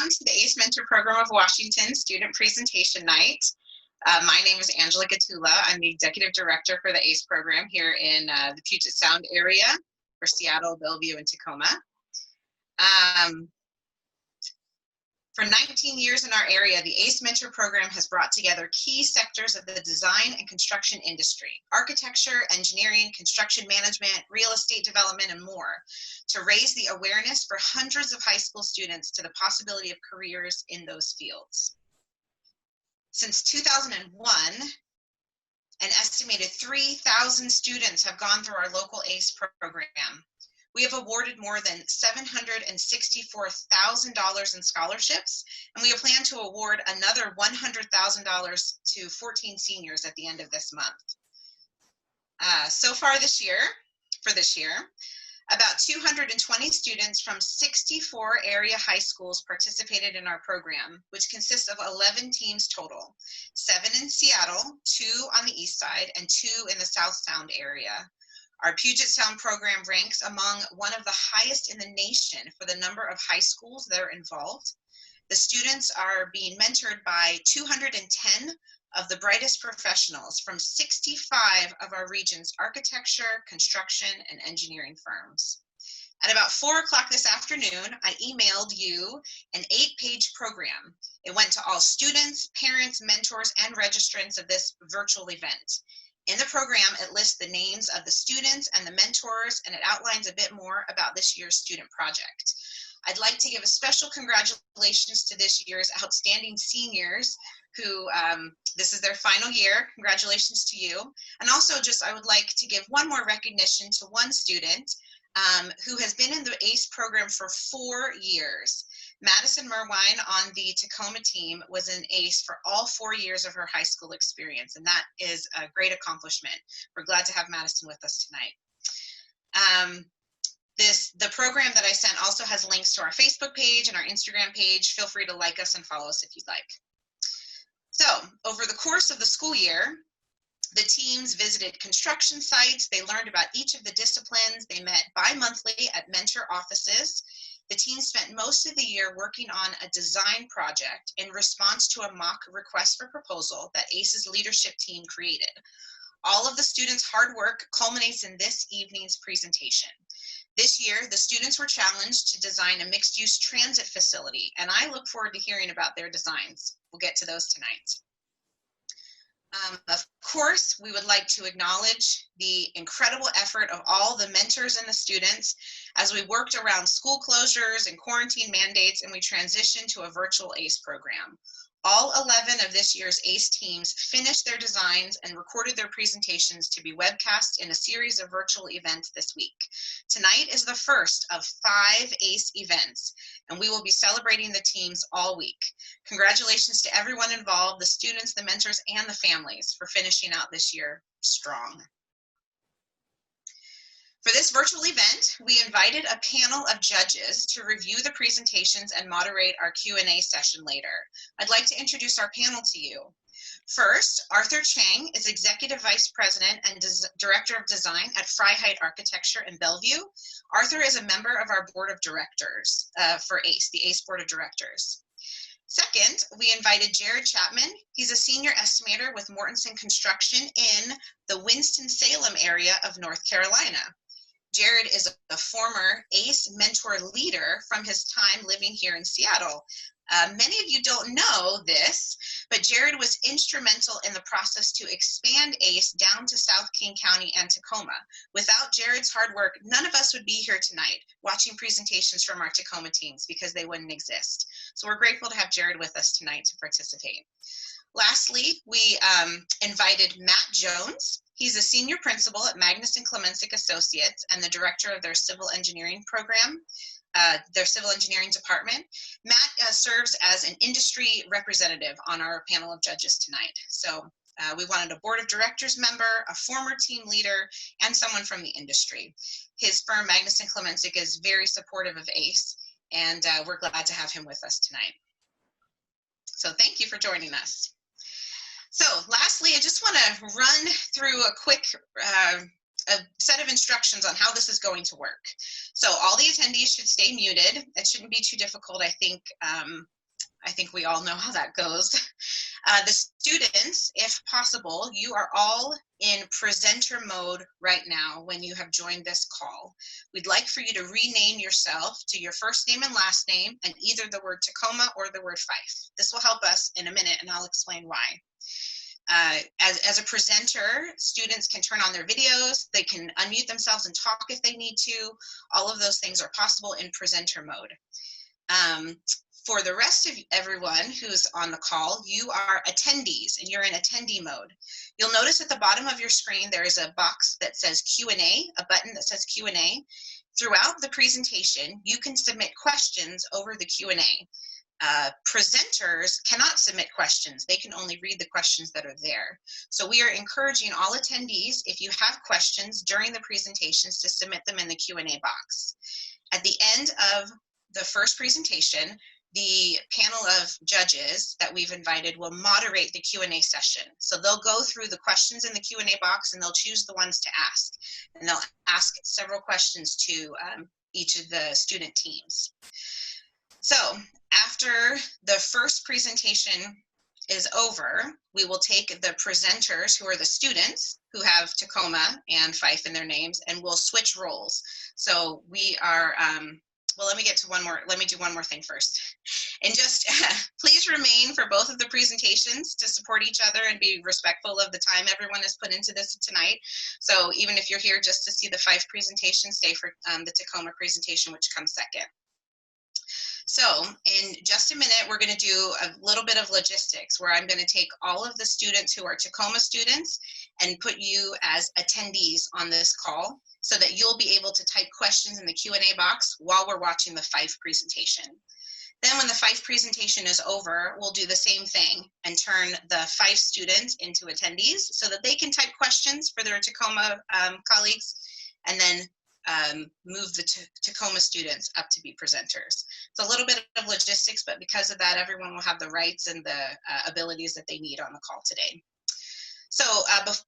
Welcome to the ACE Mentor Program of Washington Student Presentation Night. My name is Angela Gatula. I'm the Executive Director for the ACE program here in the Puget Sound area for Seattle, Bellevue, and Tacoma. For 19 years in our area, the ACE Mentor program has brought together key sectors of the design and construction industry, architecture, engineering, construction management, real estate development, and more, to raise the awareness for hundreds of high school students to the possibility of careers in those fields. Since 2001, an estimated 3,000 students have gone through our local ACE program. We have awarded more than $764,000 in scholarships, and we plan to award another $100,000 to 14 seniors at the end of this month. So far this year, about 220 students from 64 area high schools participated in our program, which consists of 11 teams total, 7 in Seattle, 2 on the east side, and 2 in the South Sound area. Our Puget Sound program ranks among one of the highest in the nation for the number of high schools that are involved. The students are being mentored by 210 of the brightest professionals from 65 of our region's architecture, construction, and engineering firms. At about 4 o'clock this afternoon, I emailed you an 8-page program. It went to all students, parents, mentors, and registrants of this virtual event. In the program, it lists the names of the students and the mentors, and it outlines a bit more about this year's student project. I'd like to give a special congratulations to this year's outstanding seniors who, this is their final year. Congratulations to you. And also I would like to give one more recognition to one student who has been in the ACE program for 4 years. Madison Merwine on the Tacoma team was an ACE for all 4 years of her high school experience, and that is a great accomplishment. We're glad to have Madison with us tonight. The program that I sent also has links to our Facebook page and our Instagram page. Feel free to like us and follow us if you'd like. So, over the course of the school year, the teams visited construction sites, they learned about each of the disciplines, they met bi-monthly at mentor offices. The team spent most of the year working on a design project in response to a mock request for proposal that ACE's leadership team created. All of the students' hard work culminates in this evening's presentation. This year, the students were challenged to design a mixed-use transit facility, and I look forward to hearing about their designs. We'll get to those tonight. Of course, we would like to acknowledge the incredible effort of all the mentors and the students as we worked around school closures and quarantine mandates, and we transitioned to a virtual ACE program. All 11 of this year's ACE teams finished their designs and recorded their presentations to be webcast in a series of virtual events this week. Tonight is the first of 5 ACE events, and we will be celebrating the teams all week. Congratulations to everyone involved, the students, the mentors, and the families for finishing out this year strong. For this virtual event, we invited a panel of judges to review the presentations and moderate our Q&A session later. I'd like to introduce our panel to you. First, Arthur Chang is Executive Vice President and Director of Design at Freiheit Architecture in Bellevue. Arthur is a member of our Board of Directors for ACE, the ACE Board of Directors. Second, we invited Jared Chapman. He's a senior estimator with Mortensen Construction in the Winston-Salem area of North Carolina. Jared is a former ACE mentor leader from his time living here in Seattle. Many of you don't know this, but Jared was instrumental in the process to expand ACE down to South King County and Tacoma. Without Jared's hard work, none of us would be here tonight watching presentations from our Tacoma teams because they wouldn't exist. So we're grateful to have Jared with us tonight to participate. Lastly, we invited Matt Jones. He's a senior principal at Magnus and Klemensick Associates and the director of their civil engineering program, their civil engineering department. Matt serves as an industry representative on our panel of judges tonight. So we wanted a board of directors member, a former team leader, and someone from the industry. His firm, Magnus and Klemensick, is very supportive of ACE, and we're glad to have him with us tonight. So thank you for joining us. So lastly, I just want to run through a quick a set of instructions on how this is going to work. So all the attendees should stay muted. It shouldn't be too difficult. I think I think we all know how that goes. The students, if possible, you are all in presenter mode right now when you have joined this call. We'd like for you to rename yourself to your first name and last name and either the word Tacoma or the word Fife. This will help us in a minute, and I'll explain why. As a presenter, students can turn on their videos, they can unmute themselves and talk if they need to. All of those things are possible in presenter mode. For the rest of everyone who's on the call, you are attendees and you're in attendee mode. You'll notice at the bottom of your screen there is a box that says Q&A, a button that says Q&A. Throughout the presentation, you can submit questions over the Q&A. Presenters cannot submit questions. They can only read the questions that are there. So we are encouraging all attendees, if you have questions during the presentations, to submit them in the Q&A box. At the end of the first presentation, the panel of judges that we've invited will moderate the Q&A session. So they'll go through the questions in the Q&A box and they'll choose the ones to ask. And they'll ask several questions to each of the student teams. So after the first presentation is over, we will take the presenters, who are the students who have Tacoma and Fife in their names, and we'll switch roles. So we are, well, let me do one more thing first. And just please remain for both of the presentations to support each other and be respectful of the time everyone has put into this tonight. So even if you're here just to see the Fife presentation, stay for the Tacoma presentation, which comes second. So in just a minute, we're going to do a little bit of logistics where I'm going to take all of the students who are Tacoma students and put you as attendees on this call so that you'll be able to type questions in the Q&A box while we're watching the Fife presentation. Then when the Fife presentation is over, we'll do the same thing and turn the Fife students into attendees so that they can type questions for their Tacoma colleagues, and then move the Tacoma students up to be presenters. It's a little bit of logistics, but because of that, everyone will have the rights and the abilities that they need on the call today. So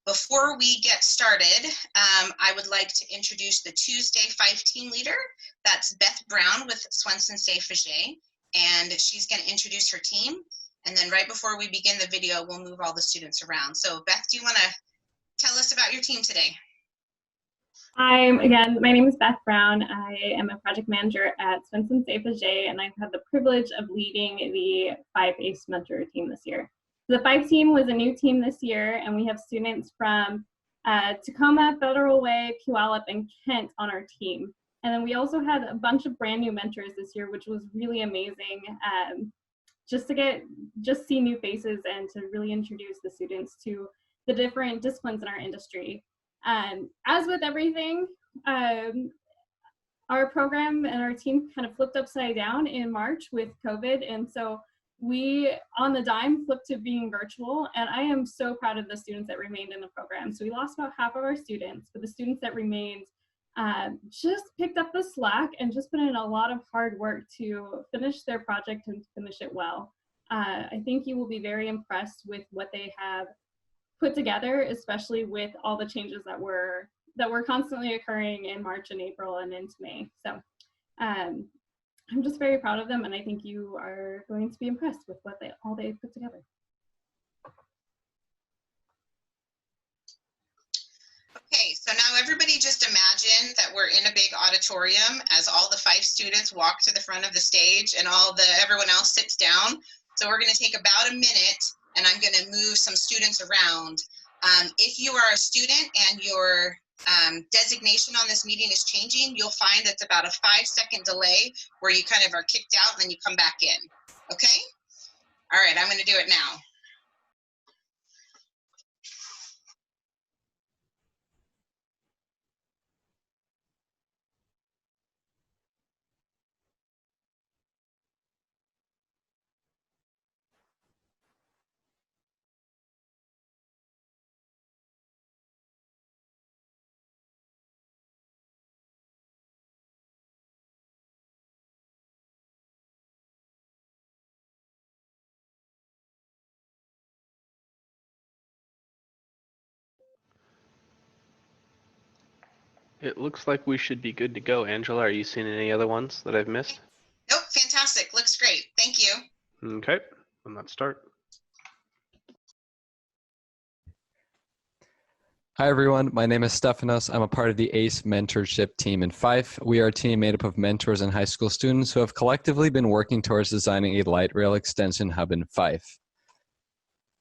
before we get started, I would like to introduce the Tuesday Fife team leader. That's Beth Brown with Swenson Safe Faget, and she's going to introduce her team. And then right before we begin the video, we'll move all the students around. So Beth, do you want to tell us about your team today? Hi, again, my name is Beth Brown. I am a project manager at Swenson Safe Faget, and I've had the privilege of leading the Fife ACE Mentor team this year. The Fife team was a new team this year, and we have students from Tacoma, Federal Way, Puyallup, and Kent on our team. And then we also had a bunch of brand new mentors this year, which was really amazing, just to see new faces and to really introduce the students to the different disciplines in our industry. As with everything, our program and our team kind of flipped upside down in March with COVID, and so we, on the dime, flipped to being virtual, and I am so proud of the students that remained in the program. So we lost about half of our students, but the students that remained just picked up the slack and just put in a lot of hard work to finish their project and finish it well. I think you will be very impressed with what they have put together, especially with all the changes that were constantly occurring in March and April and into May. So I'm just very proud of them, and I think you are going to be impressed with what they put together. Okay, so now everybody just imagine that we're in a big auditorium as all the Fife students walk to the front of the stage and everyone else sits down. So we're going to take about a minute, and I'm going to move some students around. If you are a student and your designation on this meeting is changing, you'll find it's about a 5-second delay where you kind of are kicked out and then you come back in. Okay? All right, I'm going to do it now. It looks like we should be good to go. Angela, are you seeing any other ones that I've missed? Nope, fantastic. Looks great. Thank you. Okay, and let's start. Hi, everyone. My name is Stefanos. I'm a part of the ACE mentorship team in Fife. We are a team made up of mentors and high school students who have collectively been working towards designing a light rail extension hub in Fife.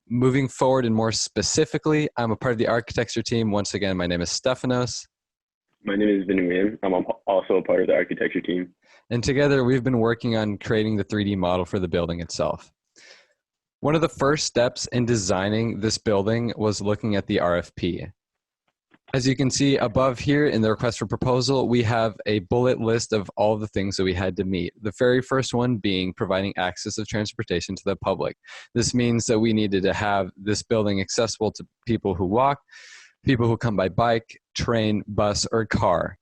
Moving forward and more specifically, I'm a part of the architecture team. Once again, my name is Stefanos. My name is Vinny. I'm also a part of the architecture team. And together we've been working on creating the 3D model for the building itself. One of the first steps in designing this building was looking at the RFP. As you can see above here in the request for proposal, we have a bullet list of all the things that we had to meet. The very first one being providing access of transportation to the public. This means that we needed to have this building accessible to people who walk, people who come by bike, train, bus, or car.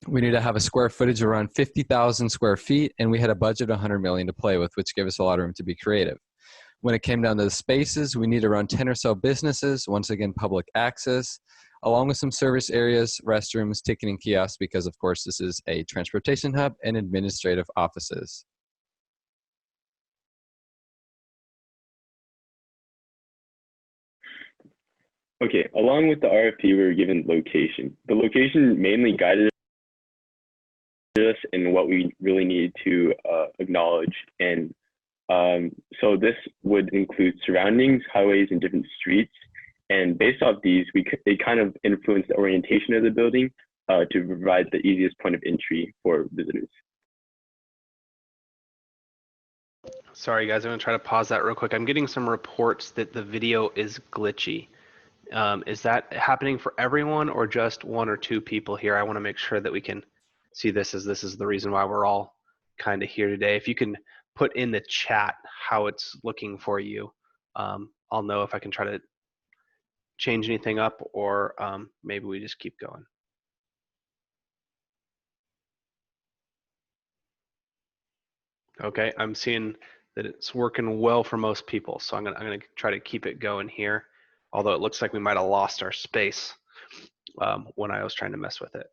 We need to have a square footage of around 50,000 square feet, and we had a budget of 100 million to play with, which gave us a lot of room to be creative. When it came down to the spaces, we need around 10 or so businesses, once again, public access, along with some service areas, restrooms, ticketing kiosks, because of course this is a transportation hub, and administrative offices. Okay, along with the RFP, we were given location. The location mainly guided us in what we really needed to acknowledge. And so this would include surroundings, highways, and different streets. And based off these, they kind of influenced the orientation of the building to provide the easiest point of entry for visitors. Sorry guys, I'm gonna try to pause that real quick. I'm getting some reports that the video is glitchy. Is that happening for everyone or just one or two people here? I wanna make sure that we can see this, as this is the reason why we're all kind of here today. If you can put in the chat how it's looking for you, I'll know if I can try to change anything up, or maybe we just keep going. Okay, I'm seeing that it's working well for most people, so I'm gonna try to keep it going here, although it looks like we might have lost our space when I was trying to mess with it.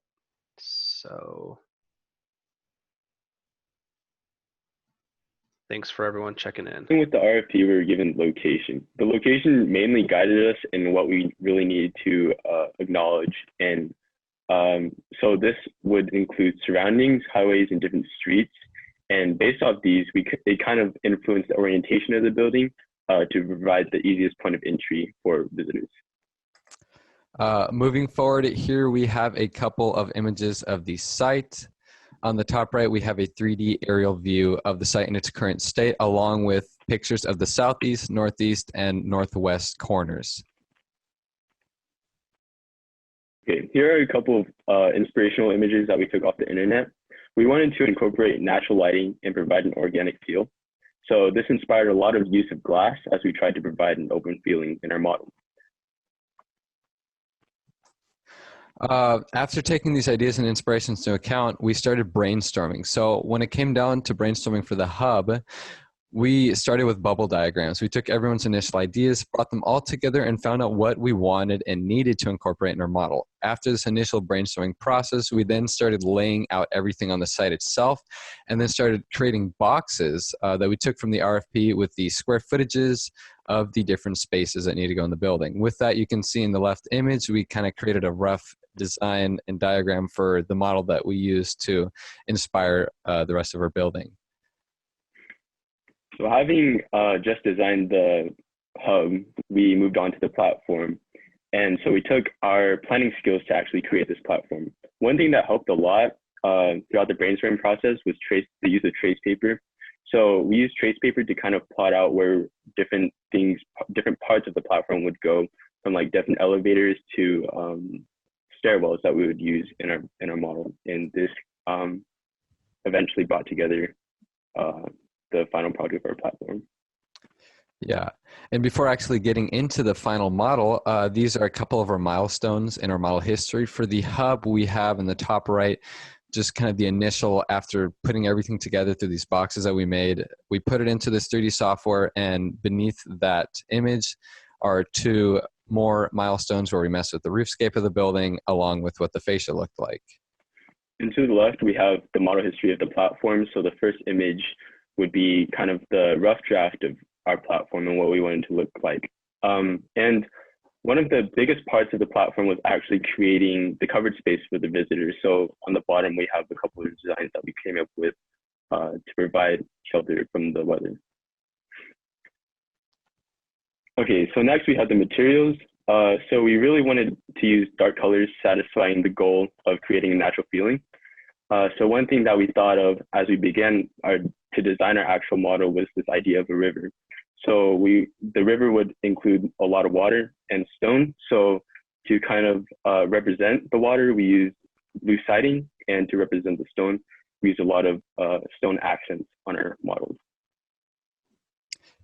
So thanks for everyone checking in. With the RFP, we were given location. The location mainly guided us in what we really needed to acknowledge. And so this would include surroundings, highways, and different streets. And based off these, they kind of influenced the orientation of the building to provide the easiest point of entry for visitors. Moving forward, here we have a couple of images of the site. On the top right, we have a 3D aerial view of the site in its current state, along with pictures of the southeast, northeast, and northwest corners. Okay, here are a couple of inspirational images that we took off the internet. We wanted to incorporate natural lighting and provide an organic feel. So this inspired a lot of use of glass as we tried to provide an open feeling in our model. After taking these ideas and inspirations into account, we started brainstorming. So when it came down to brainstorming for the hub, we started with bubble diagrams. We took everyone's initial ideas, brought them all together, and found out what we wanted and needed to incorporate in our model. After this initial brainstorming process, we then started laying out everything on the site itself, and then started creating boxes that we took from the RFP with the square footages of the different spaces that need to go in the building. With that, you can see in the left image, we kind of created a rough design and diagram for the model that we used to inspire the rest of our building. So having just designed the hub, we moved on to the platform. And so we took our planning skills to actually create this platform. One thing that helped a lot throughout the brainstorming process was the use of trace paper. So we used trace paper to kind of plot out where different parts of the platform would go, from like different elevators to stairwells that we would use in our model. And this eventually brought together the final product of our platform. Yeah, and before actually getting into the final model, these are a couple of our milestones in our model history. For the hub, we have in the top right, just kind of the initial, after putting everything together through these boxes that we made, we put it into this 3D software, and beneath that image are two more milestones where we mess with the roofscape of the building along with what the fascia looked like. And to the left, we have the model history of the platform. So the first image would be kind of the rough draft of our platform and what we wanted to look like. And one of the biggest parts of the platform was actually creating the covered space for the visitors. So on the bottom, we have a couple of designs that we came up with to provide shelter from the weather. Okay, so next we have the materials. So we really wanted to use dark colors, satisfying the goal of creating a natural feeling. So one thing that we thought of as we began to design our actual model was this idea of a river. So the river would include a lot of water and stone. So to kind of represent the water, we use loose siding, and to represent the stone, we use a lot of stone accents on our models.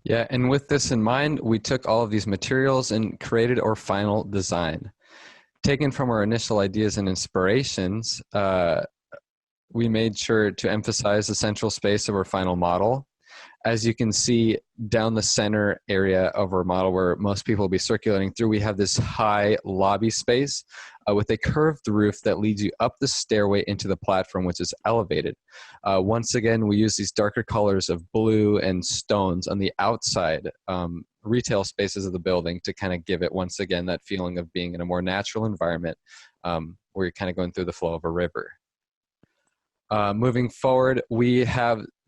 Yeah, and with this in mind, we took all of these materials and created our final design. Taken from our initial ideas and inspirations, we made sure to emphasize the central space of our final model. As you can see down the center area of our model where most people will be circulating through, we have this high lobby space with a curved roof that leads you up the stairway into the platform, which is elevated. Once again, we use these darker colors of blue and stones on the outside retail spaces of the building to kind of give it, once again, that feeling of being in a more natural environment where you're kind of going through the flow of a river. Moving forward,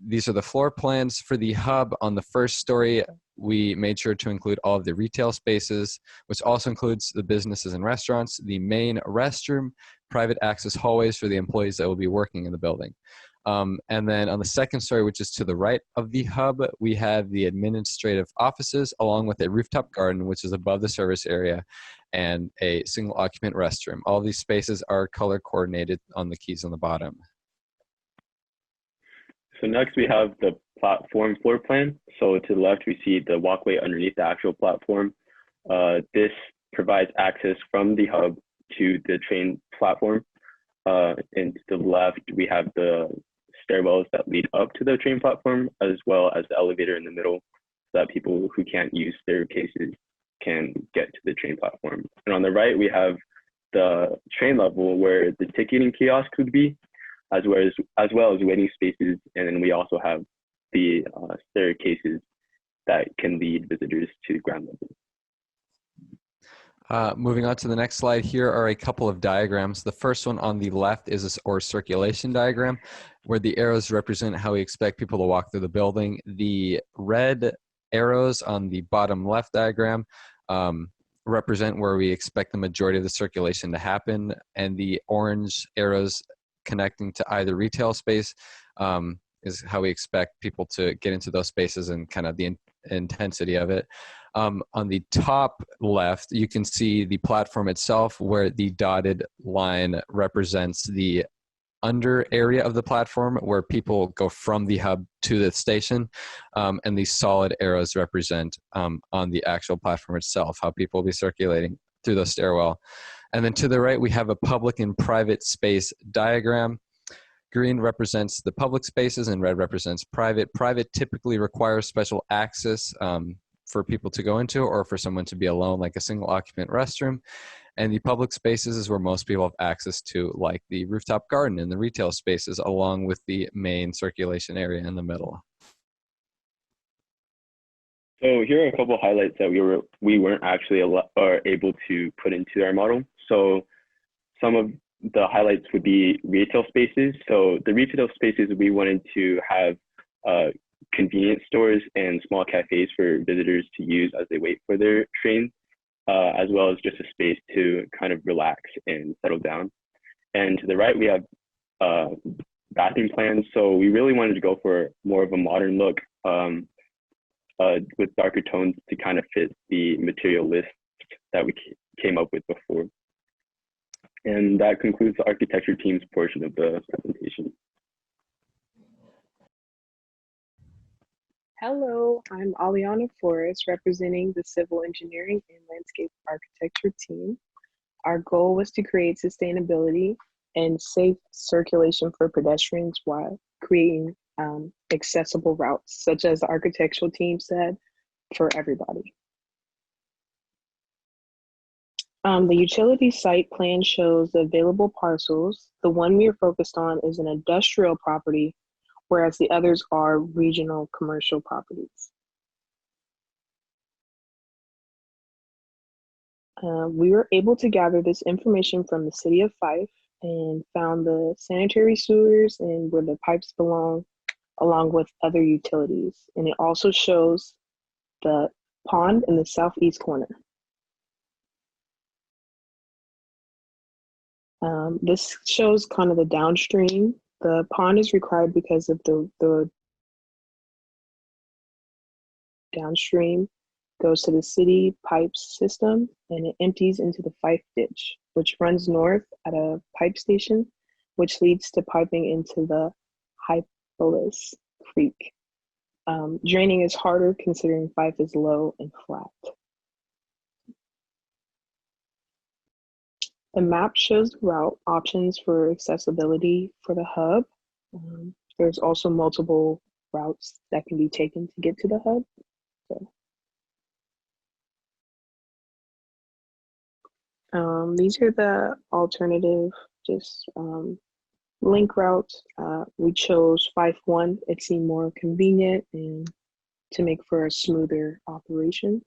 these are the floor plans for the hub. On the first story, we made sure to include all of the retail spaces, which also includes the businesses and restaurants, the main restroom, private access hallways for the employees that will be working in the building. And then on the second story, which is to the right of the hub, we have the administrative offices along with a rooftop garden, which is above the service area, and a single occupant restroom. All these spaces are color coordinated on the keys on the bottom. So next we have the platform floor plan. So to the left, we see the walkway underneath the actual platform. This provides access from the hub to the train platform. And to the left, we have the stairwells that lead up to the train platform, as well as the elevator in the middle, so that people who can't use staircases can get to the train platform. And on the right, we have the train level where the ticketing kiosk would be, as well as waiting spaces. And then we also have the staircases that can lead visitors to the ground level. Moving on to the next slide, here are a couple of diagrams. The first one on the left is our circulation diagram, where the arrows represent how we expect people to walk through the building. The red arrows on the bottom left diagram represent where we expect the majority of the circulation to happen, and the orange arrows connecting to either retail space is how we expect people to get into those spaces and kind of the intensity of it. On the top left, you can see the platform itself, where the dotted line represents the under area of the platform where people go from the hub to the station, and the solid arrows represent on the actual platform itself how people will be circulating through the stairwell. And then to the right, we have a public and private space diagram. Green represents the public spaces and red represents private. Private typically requires special access for people to go into, or for someone to be alone, like a single occupant restroom. And the public spaces is where most people have access to, like the rooftop garden and the retail spaces, along with the main circulation area in the middle. So here are a couple of highlights that we weren't actually able to put into our model. So some of the highlights would be retail spaces. So the retail spaces, we wanted to have convenience stores and small cafes for visitors to use as they wait for their train, as well as just a space to kind of relax and settle down. And to the right, we have bathroom plans. So we really wanted to go for more of a modern look with darker tones to kind of fit the material list that we came up with before. And that concludes the architecture team's portion of the presentation. Hello, I'm Aliana Forrest, representing the Civil Engineering and Landscape Architecture team. Our goal was to create sustainability and safe circulation for pedestrians while creating accessible routes, such as the architectural team said, for everybody. The utility site plan shows the available parcels. The one we are focused on is an industrial property whereas the others are regional commercial properties. We were able to gather this information from the city of Fife and found the sanitary sewers and where the pipes belong, along with other utilities. And it also shows the pond in the southeast corner. This shows kind of the downstream. The pond is required because of the downstream goes to the city pipes system and it empties into the Fife ditch, which runs north at a pipe station, which leads to piping into the Hypolis Creek. Draining is harder considering Fife is low and flat. The map shows route options for accessibility for the hub. There's also multiple routes that can be taken to get to the hub. These are the alternative link routes. We chose Fife 1. It seemed more convenient and to make for a smoother operation.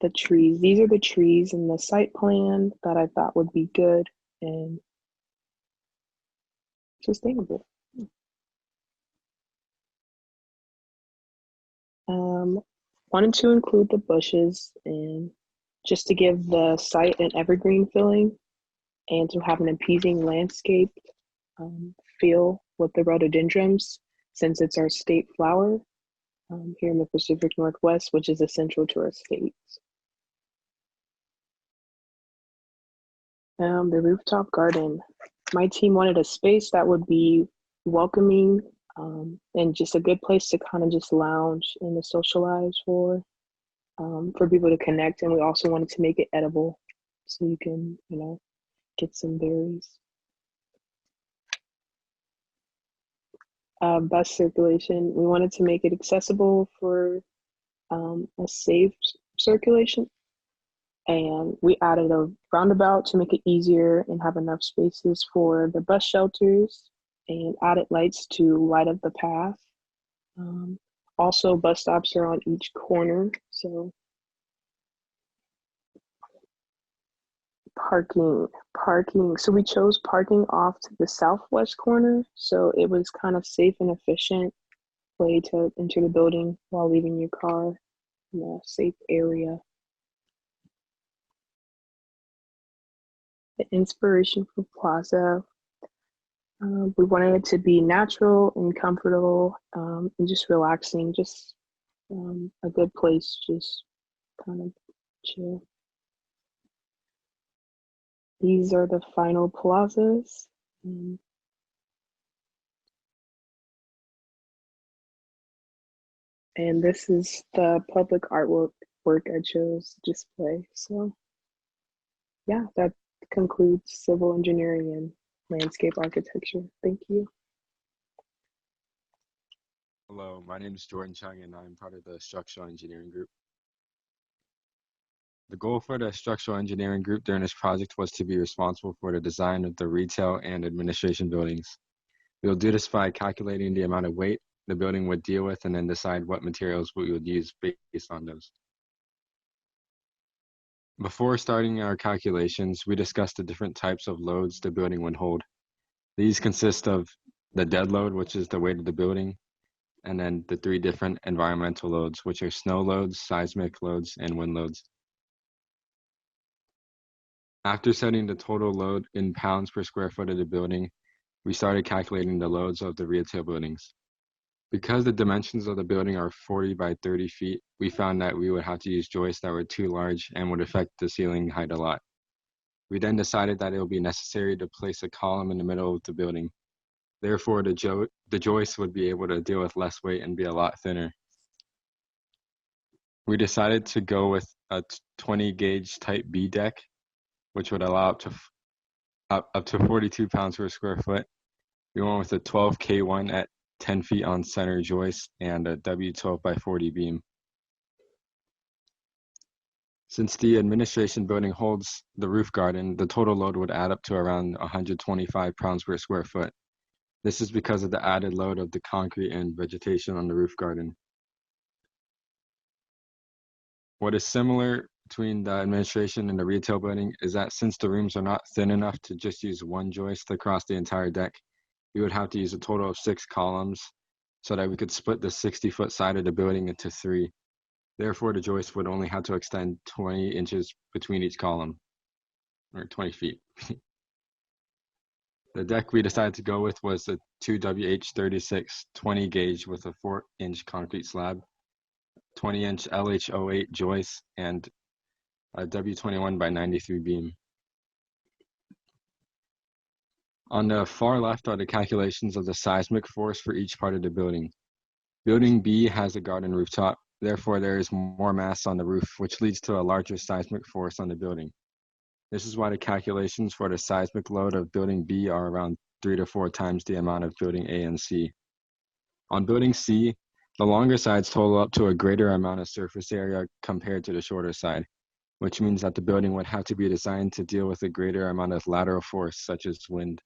The trees, these are the trees in the site plan that I thought would be good and sustainable. Wanted to include the bushes and just to give the site an evergreen feeling and to have an appeasing landscape feel with the rhododendrons, since it's our state flower here in the Pacific Northwest, which is essential to our state. The rooftop garden. My team wanted a space that would be welcoming and just a good place to kind of just lounge and to socialize for people to connect. And we also wanted to make it edible so you can, get some berries. Bus circulation. We wanted to make it accessible for a safe circulation. And we added a roundabout to make it easier and have enough spaces for the bus shelters and added lights to light up the path. Also, bus stops are on each corner. So parking. So we chose parking off to the southwest corner. So it was kind of safe and efficient way to enter the building while leaving your car in a safe area. The inspiration for Plaza. We wanted it to be natural and comfortable and just relaxing, just a good place, just kind of chill. These are the final plazas. And this is the public artwork I chose to display. So yeah, that concludes civil engineering and landscape architecture. Thank you. Hello, my name is Jordan Chung and I'm part of the structural engineering group. The goal for the structural engineering group during this project was to be responsible for the design of the retail and administration buildings. We'll do this by calculating the amount of weight the building would deal with and then decide what materials we would use based on those. Before starting our calculations, we discussed the different types of loads the building would hold. These consist of the dead load, which is the weight of the building, and then the three different environmental loads, which are snow loads, seismic loads, and wind loads. After setting the total load in pounds per square foot of the building, we started calculating the loads of the retail buildings. Because the dimensions of the building are 40 by 30 feet, we found that we would have to use joists that were too large and would affect the ceiling height a lot. We then decided that it would be necessary to place a column in the middle of the building. Therefore, the joists would be able to deal with less weight and be a lot thinner. We decided to go with a 20 gauge type B deck, which would allow up to 42 pounds per square foot. We went with a 12K1 at 10 feet on center joist and a W12 by 40 beam. Since the administration building holds the roof garden, the total load would add up to around 125 pounds per square foot. This is because of the added load of the concrete and vegetation on the roof garden. What is similar between the administration and the retail building is that since the rooms are not thin enough to just use one joist across the entire deck, we would have to use a total of 6 columns so that we could split the 60-foot side of the building into 3. Therefore, the joist would only have to extend 20 inches between each column, or 20 feet. The deck we decided to go with was a 2WH36 20 gauge with a 4-inch concrete slab, 20-inch LH08 joist, and a W21 by 93 beam. On the far left are the calculations of the seismic force for each part of the building. Building B has a garden rooftop, therefore there is more mass on the roof, which leads to a larger seismic force on the building. This is why the calculations for the seismic load of building B are around 3 to 4 times the amount of building A and C. On building C, the longer sides total up to a greater amount of surface area compared to the shorter side, which means that the building would have to be designed to deal with a greater amount of lateral force, such as wind.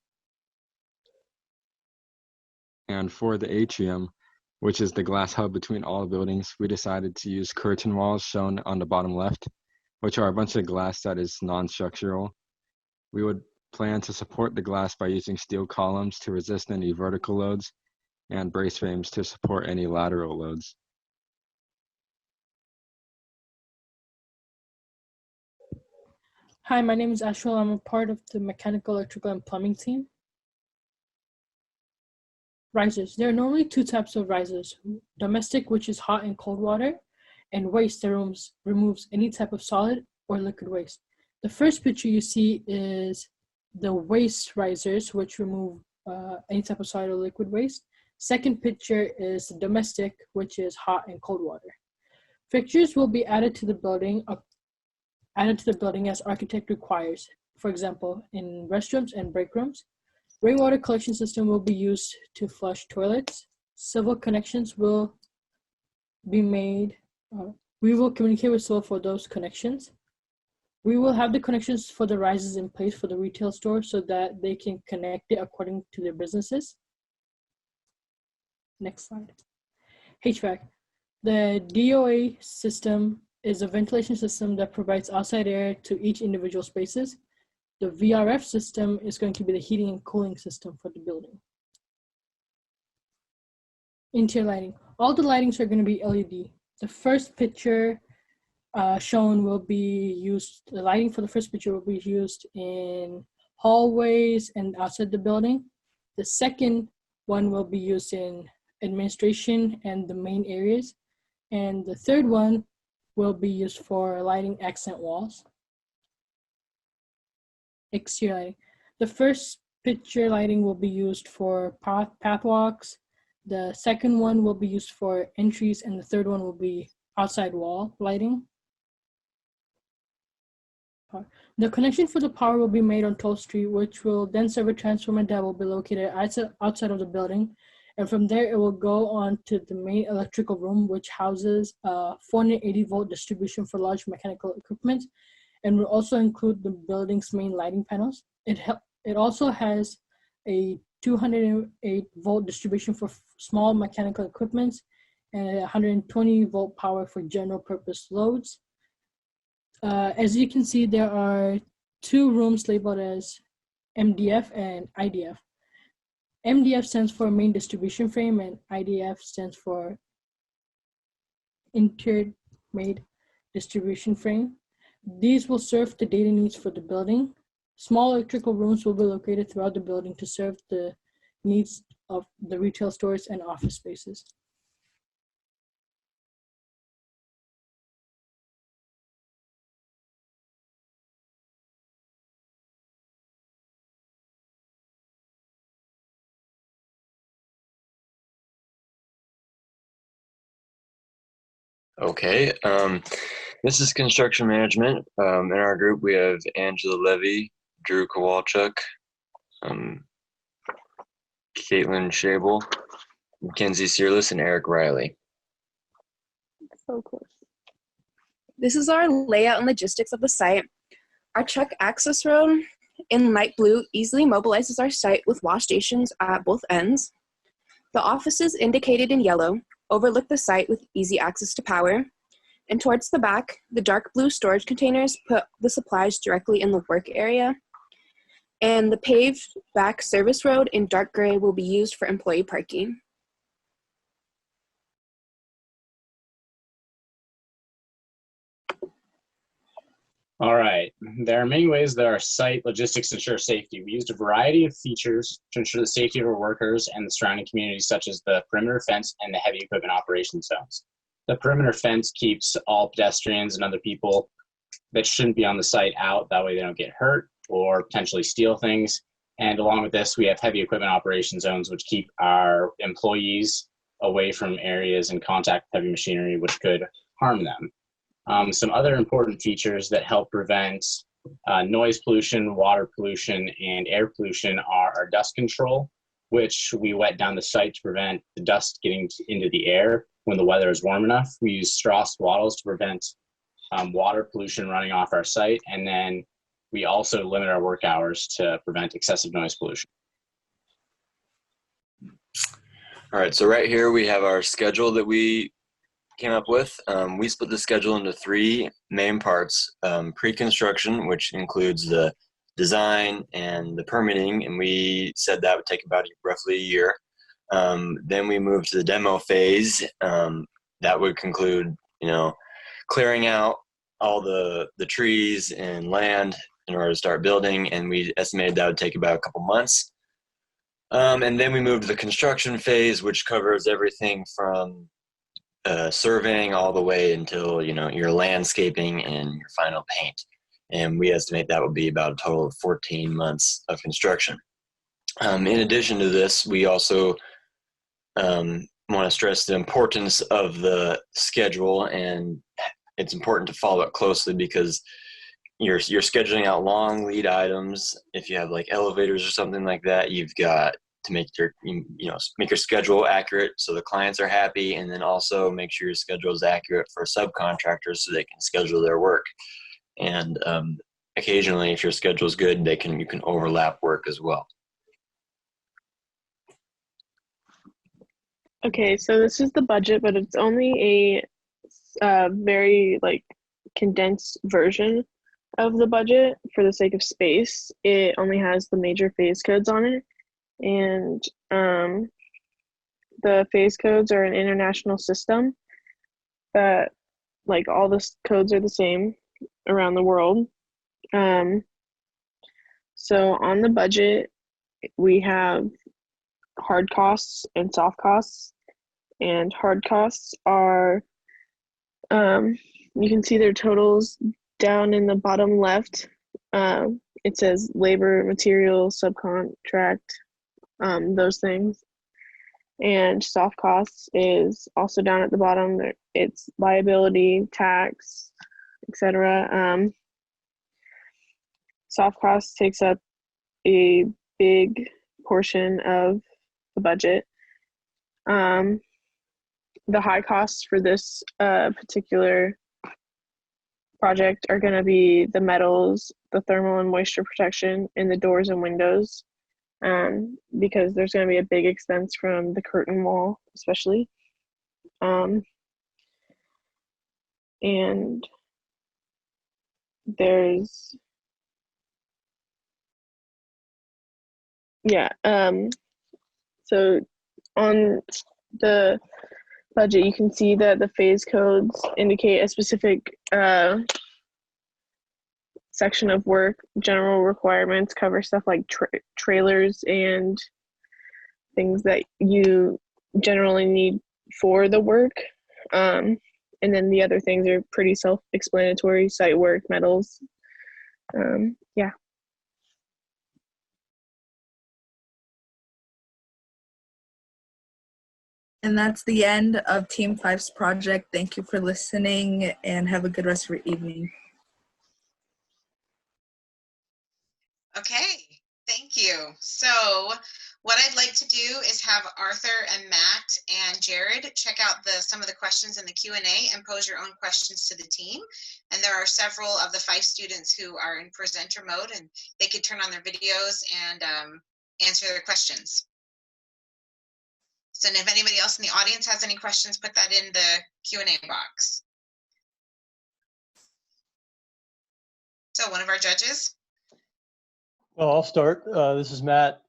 And for the atrium, which is the glass hub between all buildings, we decided to use curtain walls shown on the bottom left, which are a bunch of glass that is non-structural. We would plan to support the glass by using steel columns to resist any vertical loads and brace frames to support any lateral loads. Hi, my name is Ashwell. I'm a part of the mechanical, electrical, and plumbing team. Risers. There are normally 2 types of risers. Domestic, which is hot and cold water, and waste that removes any type of solid or liquid waste. The first picture you see is the waste risers, which remove any type of solid or liquid waste. Second picture is the domestic, which is hot and cold water. Fixtures will be added to the building as architect requires. For example, in restrooms and break rooms. Rainwater collection system will be used to flush toilets. Civil connections will be made. We will communicate with civil for those connections. We will have the connections for the risers in place for the retail store so that they can connect it according to their businesses. Next slide. HVAC. The DOA system is a ventilation system that provides outside air to each individual spaces. The VRF system is going to be the heating and cooling system for the building. Interior lighting. All the lightings are going to be LED. The first picture shown will be used, the lighting for the first picture will be used in hallways and outside the building. The second one will be used in administration and the main areas. And the third one will be used for lighting accent walls. Exterior lighting. The first picture lighting will be used for path walks. The second one will be used for entries, and the third one will be outside wall lighting. The connection for the power will be made on 12th Street, which will then serve a transformer that will be located outside of the building. And from there, it will go on to the main electrical room, which houses a 480 volt distribution for large mechanical equipment, and will also include the building's main lighting panels. It also has a 208 volt distribution for small mechanical equipment and 120 volt power for general purpose loads. As you can see, there are 2 rooms labeled as MDF and IDF. MDF stands for main distribution frame, and IDF stands for intermediate distribution frame. These will serve the data needs for the building. Small electrical rooms will be located throughout the building to serve the needs of the retail stores and office spaces. Okay, this is construction management. In our group, we have Angela Levy, Drew Kowalchuk, Caitlin Schabel, Mackenzie Searless, and Eric Riley. So close. This is our layout and logistics of the site. Our truck access road in light blue easily mobilizes our site with wash stations at both ends. The offices indicated in yellow overlook the site with easy access to power. And towards the back, the dark blue storage containers put the supplies directly in the work area. And the paved back service road in dark gray will be used for employee parking. All right, there are many ways that our site logistics ensure safety. We used a variety of features to ensure the safety of our workers and the surrounding communities, such as the perimeter fence and the heavy equipment operation zones. The perimeter fence keeps all pedestrians and other people that shouldn't be on the site out. That way they don't get hurt or potentially steal things. And along with this, we have heavy equipment operation zones, which keep our employees away from areas in contact with heavy machinery, which could harm them. Some other important features that help prevent noise pollution, water pollution, and air pollution are our dust control, which we wet down the site to prevent the dust getting into the air when the weather is warm enough. We use straw swaddles to prevent water pollution running off our site, and then we also limit our work hours to prevent excessive noise pollution. All right, so right here we have our schedule that we came up with. We split the schedule into 3 main parts: pre-construction, which includes the design and the permitting, and we said that would take about roughly a year. Then we moved to the demo phase. That would conclude, clearing out all the trees and land in order to start building, and we estimated that would take about a couple months. And then we moved to the construction phase, which covers everything from surveying all the way until your landscaping and your final paint, and we estimate that will be about a total of 14 months of construction. In addition to this, we also want to stress the importance of the schedule, and it's important to follow it closely because you're scheduling out long lead items. If you have like elevators or something like that, you've got to make your schedule accurate so the clients are happy, and then also make sure your schedule is accurate for subcontractors so they can schedule their work. And occasionally, if your schedule is good, you can overlap work as well. Okay, so this is the budget, but it's only a very condensed version of the budget for the sake of space. It only has the major phase codes on it. And the phase codes are an international system that all the codes are the same around the world. So on the budget, we have hard costs and soft costs. And hard costs are, you can see their totals down in the bottom left. It says labor, material, subcontract, those things. And soft costs is also down at the bottom. It's liability, tax, etc. Soft costs takes up a big portion of the budget. The high costs for this particular project are going to be the metals, the thermal and moisture protection, and the doors and windows, because there's going to be a big expense from the curtain wall, especially. And there's, so on the budget, you can see that the phase codes indicate a specific section of work. General requirements cover stuff like trailers and things that you generally need for the work. And then the other things are pretty self-explanatory: site work, metals. Yeah. And that's the end of Team 5's project. Thank you for listening and have a good rest of your evening. Okay, thank you. So What I'd like to do is have Arthur and Matt and Jared check out some of the questions in the Q&A and pose your own questions to the team. And there are several of the Fife students who are in presenter mode, and they could turn on their videos and answer their questions. So if anybody else in the audience has any questions, put that in the Q&A box. So one of our judges. Well, I'll start. This is Matt.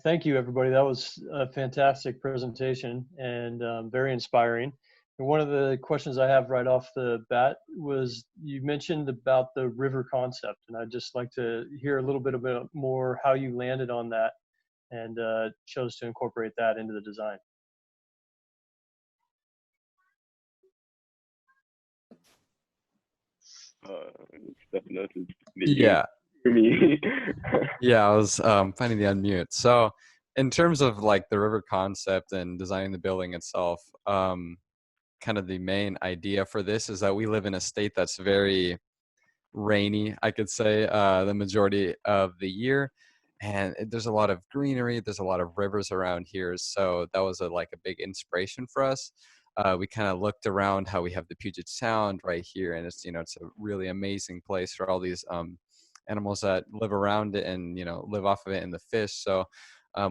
Thank you, everybody. That was a fantastic presentation and very inspiring. And one of the questions I have right off the bat was you mentioned about the river concept, and I'd just like to hear a little bit about more how you landed on that and chose to incorporate that into the design. Yeah. Me. Yeah, I was finding the unmute. So in terms of like the river concept and designing the building itself, kind of the main idea for this is that we live in a state that's very rainy, I could say, the majority of the year. And there's a lot of greenery, there's a lot of rivers around here. So that was like a big inspiration for us. We kind of looked around how we have the Puget Sound right here, and it's, it's a really amazing place for all these animals that live around it and live off of it, and the fish. So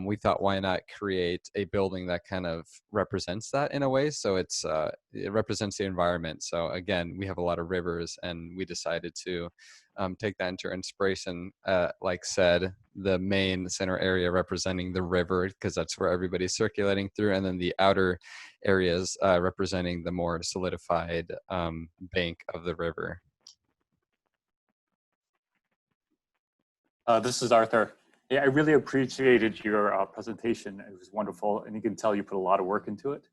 we thought, why not create a building that kind of represents that in a way? So it represents the environment. So again, we have a lot of rivers, and we decided to take that into inspiration. Like said, the main center area representing the river, because that's where everybody's circulating through, and then the outer areas representing the more solidified bank of the river. This is Arthur. Yeah, I really appreciated your presentation. It was wonderful, and you can tell you put a lot of work into it.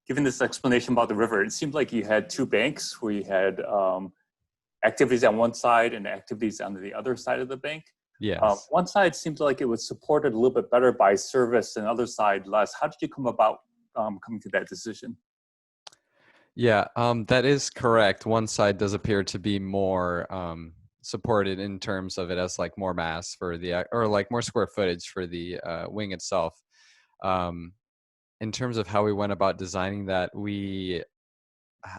Given this explanation about the river, it seemed like you had two banks where you had activities on one side and activities on the other side of the bank. Yes. One side seemed like it was supported a little bit better by service, and the other side less. How did you come about coming to that decision? Yeah, that is correct. One side does appear to be more supported in terms of it as like more mass for the, or like more square footage for the wing itself. In terms of how we went about designing that,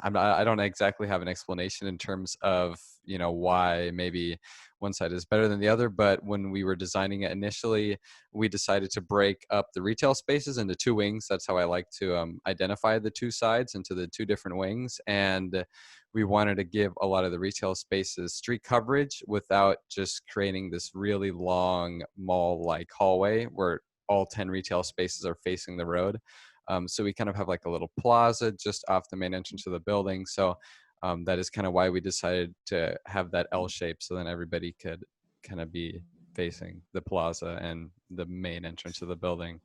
I don't exactly have an explanation in terms of why maybe one side is better than the other, but when we were designing it initially, we decided to break up the retail spaces into two wings. That's how I like to identify the two sides into the two different wings, and we wanted to give a lot of the retail spaces street coverage without just creating this really long mall-like hallway where all 10 retail spaces are facing the road. So we kind of have like a little plaza just off the main entrance of the building. So that is kind of why we decided to have that L shape, so then everybody could kind of be facing the plaza and the main entrance of the building.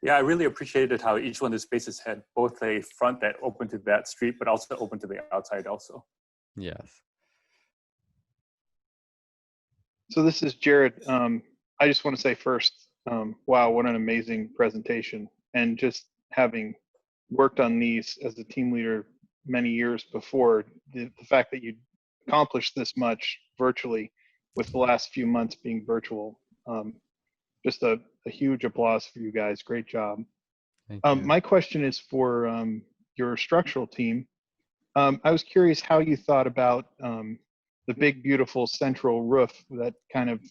Yeah, I really appreciated how each one of the spaces had both a front that opened to that street, but also open to the outside also. Yes. So this is Jared. I just want to say first, wow, what an amazing presentation. And just having worked on these as a team leader many years before, the fact that you accomplished this much virtually with the last few months being virtual, just a huge applause for you guys. Great job. Thank you. My question is for your structural team. I was curious how you thought about the big, beautiful central roof that kind of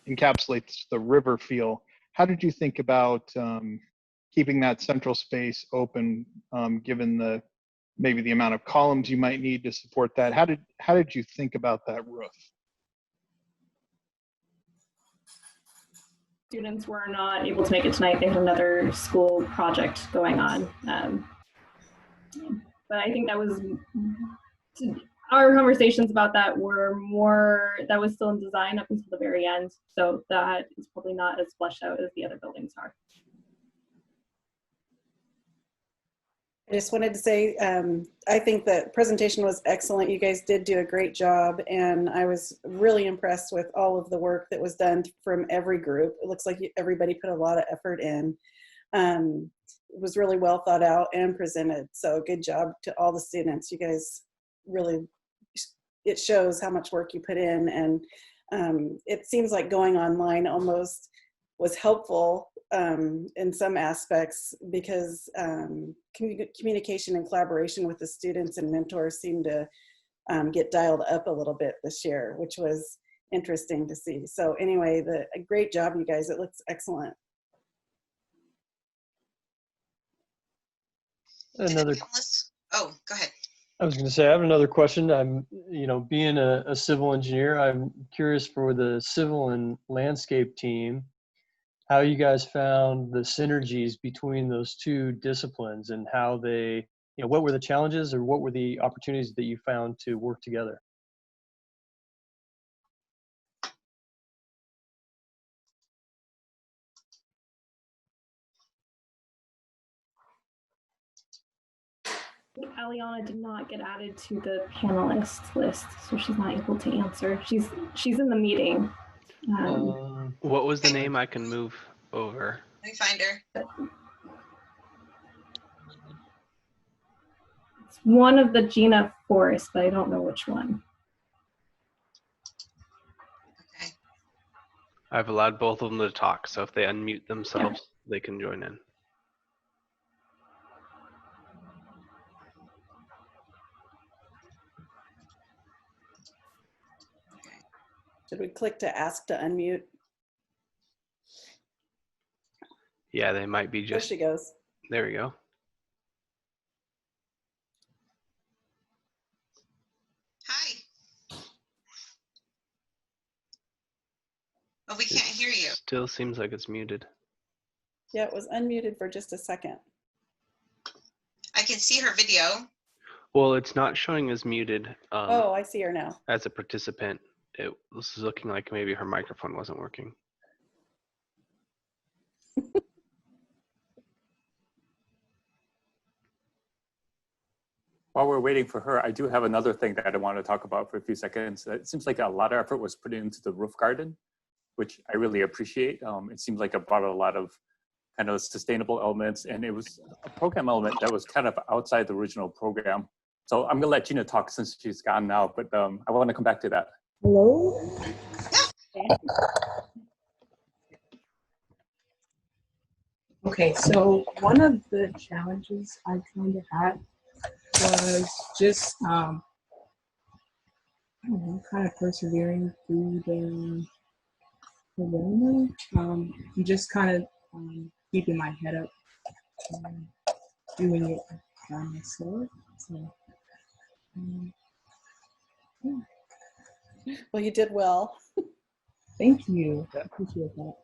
encapsulates the river feel. How did you think about keeping that central space open, given maybe the amount of columns you might need to support that? How did you think about that roof? Students were not able to make it tonight. They had another school project going on. But I think that was, our conversations about that were more, that was still in design up until the very end. So that is probably not as fleshed out as the other buildings are. I just wanted to say, I think the presentation was excellent. You guys did do a great job, and I was really impressed with all of the work that was done from every group. It looks like everybody put a lot of effort in. It was really well thought out and presented, so good job to all the students. You guys really, it shows how much work you put in, and it seems like going online almost was helpful in some aspects because communication and collaboration with the students and mentors seemed to get dialed up a little bit this year, which was interesting to see. So anyway, a great job, you guys. It looks excellent. Another. Oh, go ahead. I was going to say, I have another question. I'm, being a civil engineer, I'm curious for the civil and landscape team, how you guys found the synergies between those two disciplines and how they, what were the challenges or what were the opportunities that you found to work together? Aliana did not get added to the panelist list, so she's not able to answer. She's in the meeting. What was the name? I can move over. Let me find her. It's one of the Gina Forrest, but I don't know which one. Okay. I've allowed both of them to talk, so if they unmute themselves, they can join in. Should we click to ask to unmute? Yeah, they might be just. There she goes. There we go. Hi. Oh, we can't hear you. Still seems like it's muted. Yeah, it was unmuted for just a second. I can see her video. Well, it's not showing as muted. Oh, I see her now. As a participant, it was looking like maybe her microphone wasn't working. While we're waiting for her, I do have another thing that I want to talk about for a few seconds. It seems like a lot of effort was put into the roof garden, which I really appreciate. It seems like it brought a lot of kind of sustainable elements, and it was a program element that was kind of outside the original program. So I'm gonna let Gina talk since she's gone now, but I want to come back to that. Hello? Okay, so one of the challenges I kind of had was just, I don't know, kind of persevering through the corona, and just kind of keeping my head up and doing it by myself. So, yeah. Well, you did well. Thank you. I appreciate that.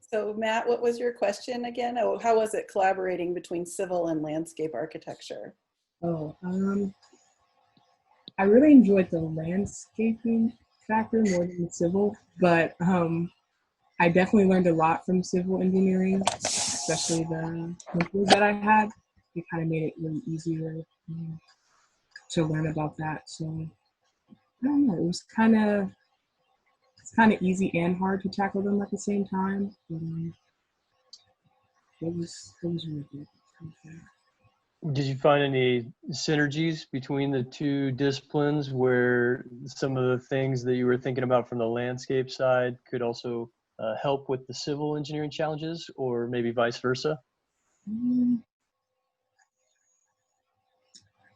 So Matt, what was your question again? Oh, how was it collaborating between civil and landscape architecture? Oh, I really enjoyed the landscaping factor more than the civil, but I definitely learned a lot from civil engineering, especially the mentors that I had. It kind of made it really easier to learn about that. So I don't know, it was kind of easy and hard to tackle them at the same time. It was really good. Did you find any synergies between the two disciplines where some of the things that you were thinking about from the landscape side could also help with the civil engineering challenges, or maybe vice versa?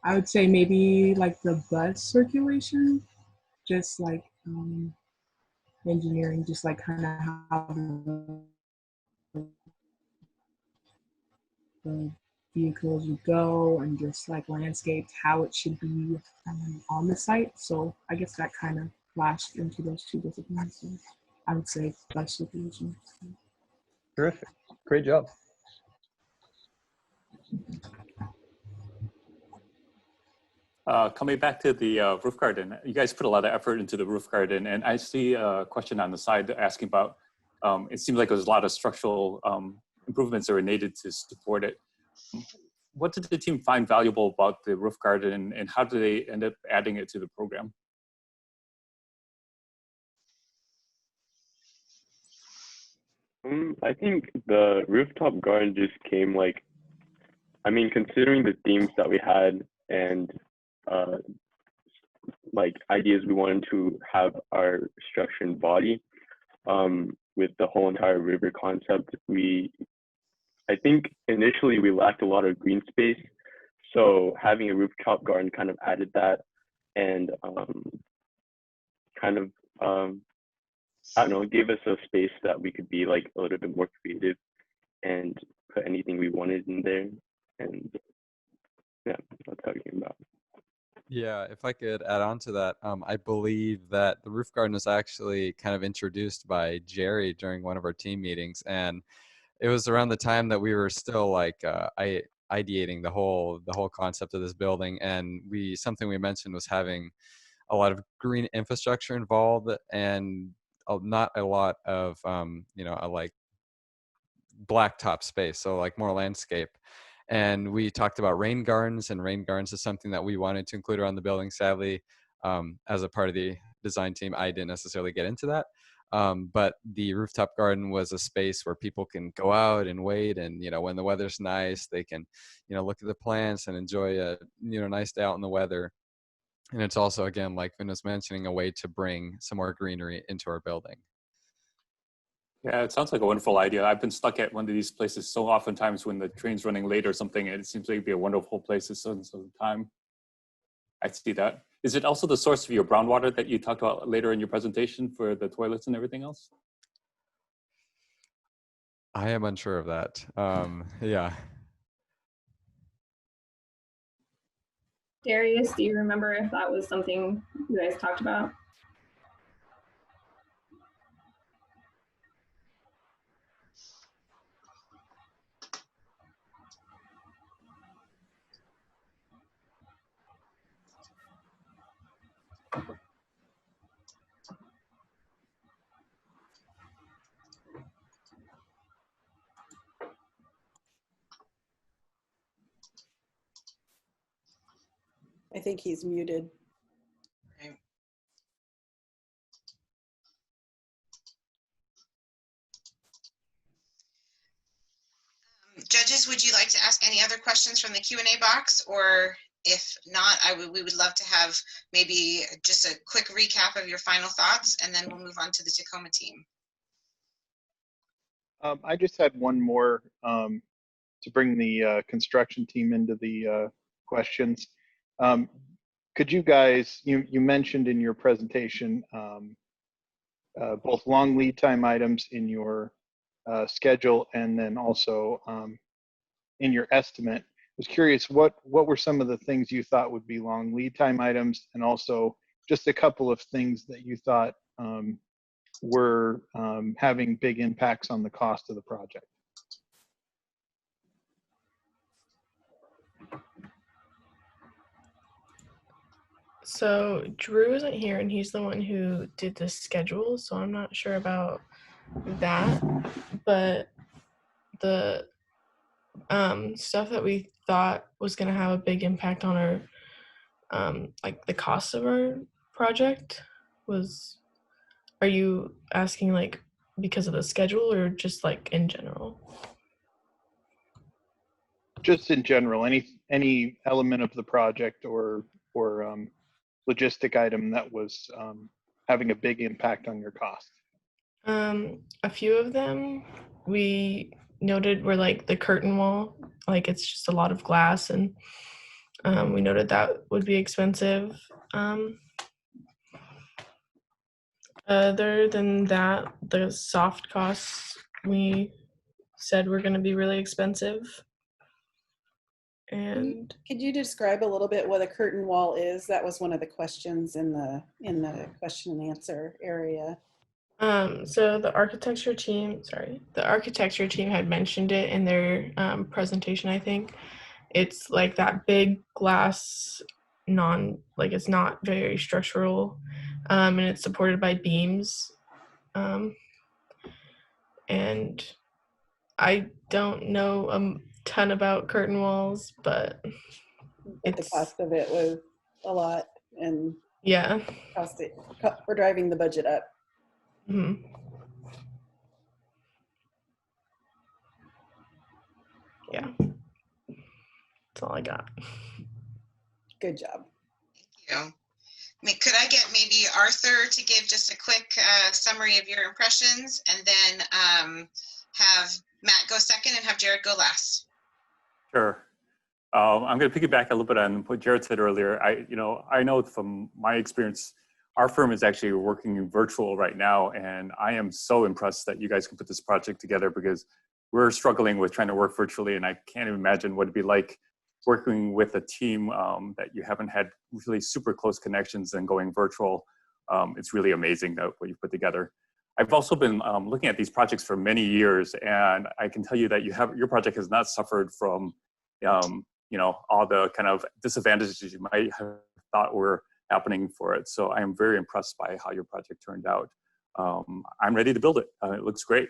I would say maybe like the bus circulation, just like engineering, just like kind of how the vehicles would go, and just like landscaped how it should be on the site. So I guess that kind of flashed into those two disciplines. So I would say bus circulation. Terrific. Great job. Coming back to the roof garden, you guys put a lot of effort into the roof garden, and I see a question on the side asking about, it seems like there's a lot of structural improvements that were needed to support it. What did the team find valuable about the roof garden, and how did they end up adding it to the program? I think the rooftop garden just came considering the themes that we had and like ideas we wanted to have our structure and body. With the whole entire river concept, I think initially we lacked a lot of green space, so having a rooftop garden kind of added that, and kind of I don't know, gave us a space that we could be like a little bit more creative and put anything we wanted in there. And yeah, that's how it came about. Yeah, if I could add on to that, I believe that the roof garden was actually kind of introduced by Jerry during one of our team meetings, and it was around the time that we were still like ideating the whole concept of this building, and something we mentioned was having a lot of green infrastructure involved and not a lot of like blacktop space, so like more landscape. And we talked about rain gardens, and rain gardens is something that we wanted to include around the building. Sadly, as a part of the design team, I didn't necessarily get into that. But the rooftop garden was a space where people can go out and wait, and when the weather's nice, they can look at the plants and enjoy a nice day out in the weather. And it's also, again, like Vin was mentioning, a way to bring some more greenery into our building. Yeah, it sounds like a wonderful idea. I've been stuck at one of these places so oftentimes when the train's running late or something, and it seems like it'd be a wonderful place to spend some time. I see that. Is it also the source of your groundwater that you talked about later in your presentation for the toilets and everything else? I am unsure of that. Yeah. Darius, do you remember if that was something you guys talked about? I think he's muted. Judges, would you like to ask any other questions from the Q&A box? Or if not, we would love to have maybe just a quick recap of your final thoughts, and then we'll move on to the Tacoma team. I just had one more to bring the construction team into the questions. Could you guys, you mentioned in your presentation both long lead time items in your schedule and then also in your estimate. I was curious, what were some of the things you thought would be long lead time items, and also just a couple of things that you thought were having big impacts on the cost of the project? So Drew isn't here, and he's the one who did the schedule, so I'm not sure about that. But the stuff that we thought was going to have a big impact on our like the cost of our project was, are you asking like because of the schedule or just like in general? Just in general, any element of the project or logistic item that was having a big impact on your cost? A few of them we noted were like the curtain wall, like it's just a lot of glass, and we noted that would be expensive. Other than that, the soft costs we said were going to be really expensive. And could you describe a little bit what a curtain wall is? That was one of the questions in the question and answer area. So the architecture team had mentioned it in their presentation, I think. It's like that big glass, it's not very structural, and it's supported by beams. And I don't know a ton about curtain walls, but the cost of it was a lot, and yeah, we're driving the budget up. Mm-hmm. Yeah, that's all I got. Good job. Thank you. Could I get maybe Arthur to give just a quick summary of your impressions, and then have Matt go second and have Jared go last? Sure. I'm going to piggyback a little bit on what Jared said earlier. I know from my experience, our firm is actually working virtual right now, and I am so impressed that you guys can put this project together, because we're struggling with trying to work virtually, and I can't even imagine what it'd be like working with a team that you haven't had really super close connections and going virtual. It's really amazing what you've put together. I've also been looking at these projects for many years, and I can tell you that your project has not suffered from all the kind of disadvantages you might have thought were happening for it. So I am very impressed by how your project turned out. I'm ready to build it. It looks great.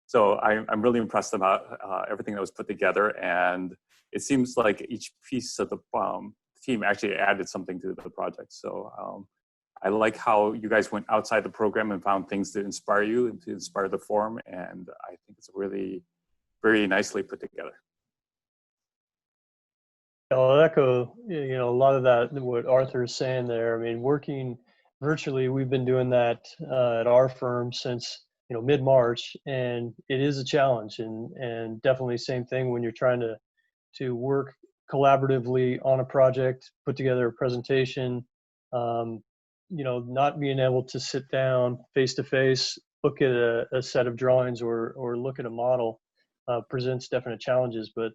So I'm really impressed about everything that was put together, and it seems like each piece of the team actually added something to the project. So I like how you guys went outside the program and found things to inspire you and to inspire the forum, and I think it's really very nicely put together. I'll echo, a lot of that, what Arthur is saying there. I mean, working virtually, we've been doing that at our firm since, mid-March, and it is a challenge, and definitely same thing when you're trying to work collaboratively on a project, put together a presentation, not being able to sit down face-to-face, look at a set of drawings or look at a model presents definite challenges, but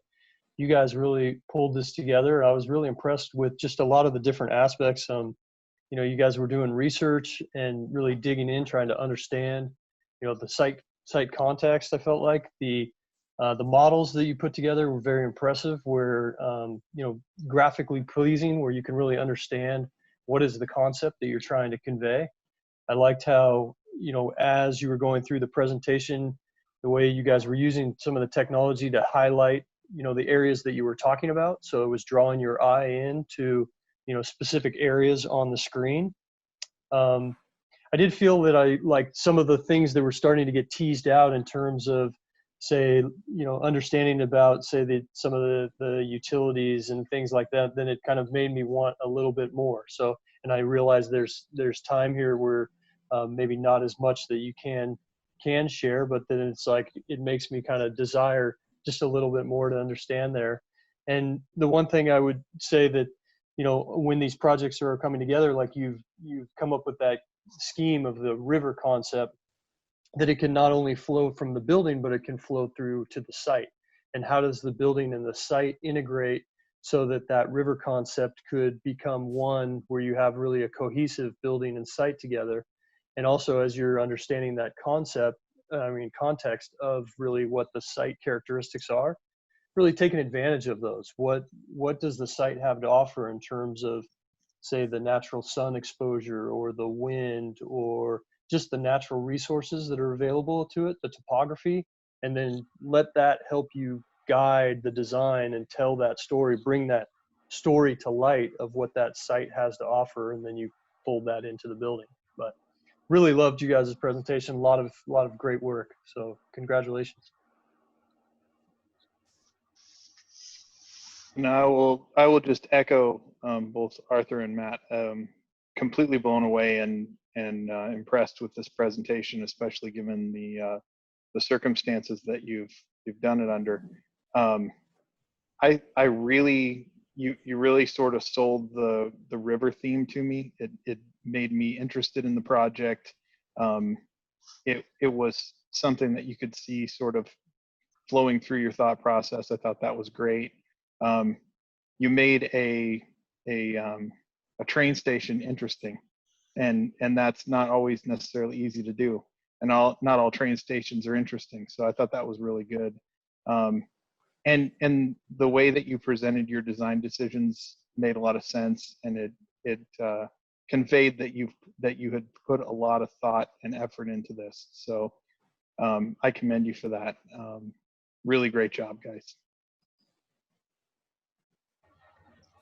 you guys really pulled this together. I was really impressed with just a lot of the different aspects. You guys were doing research and really digging in, trying to understand, the site context. I felt like the models that you put together were very impressive, were graphically pleasing, where you can really understand what is the concept that you're trying to convey. I liked how, as you were going through the presentation, the way you guys were using some of the technology to highlight the areas that you were talking about. So it was drawing your eye into, specific areas on the screen. I did feel that I liked some of the things that were starting to get teased out in terms of, say, understanding about, say, some of the utilities and things like that. Then it kind of made me want a little bit more. So, and I realized there's time here where maybe not as much that you can share, but then it's like, it makes me kind of desire just a little bit more to understand there. And the one thing I would say that, when these projects are coming together, like you've come up with that scheme of the river concept, that it can not only flow from the building, but it can flow through to the site. And how does the building and the site integrate so that river concept could become one where you have really a cohesive building and site together? And also, as you're understanding that context of really what the site characteristics are, really taking advantage of those. What does the site have to offer in terms of, say, the natural sun exposure or the wind or just the natural resources that are available to it, the topography, and then let that help you guide the design and tell that story, bring that story to light of what that site has to offer, and then you fold that into the building. But really loved you guys' presentation. A lot of great work. So congratulations. No, I will just echo both Arthur and Matt. Completely blown away and impressed with this presentation, especially given the circumstances that you've done it under. I really, you really sort of sold the river theme to me. It made me interested in the project. It was something that you could see sort of flowing through your thought process. I thought that was great. You made a train station interesting, and that's not always necessarily easy to do. And not all train stations are interesting. So I thought that was really good. And the way that you presented your design decisions made a lot of sense, and it conveyed that you had put a lot of thought and effort into this. So I commend you for that. Really great job, guys.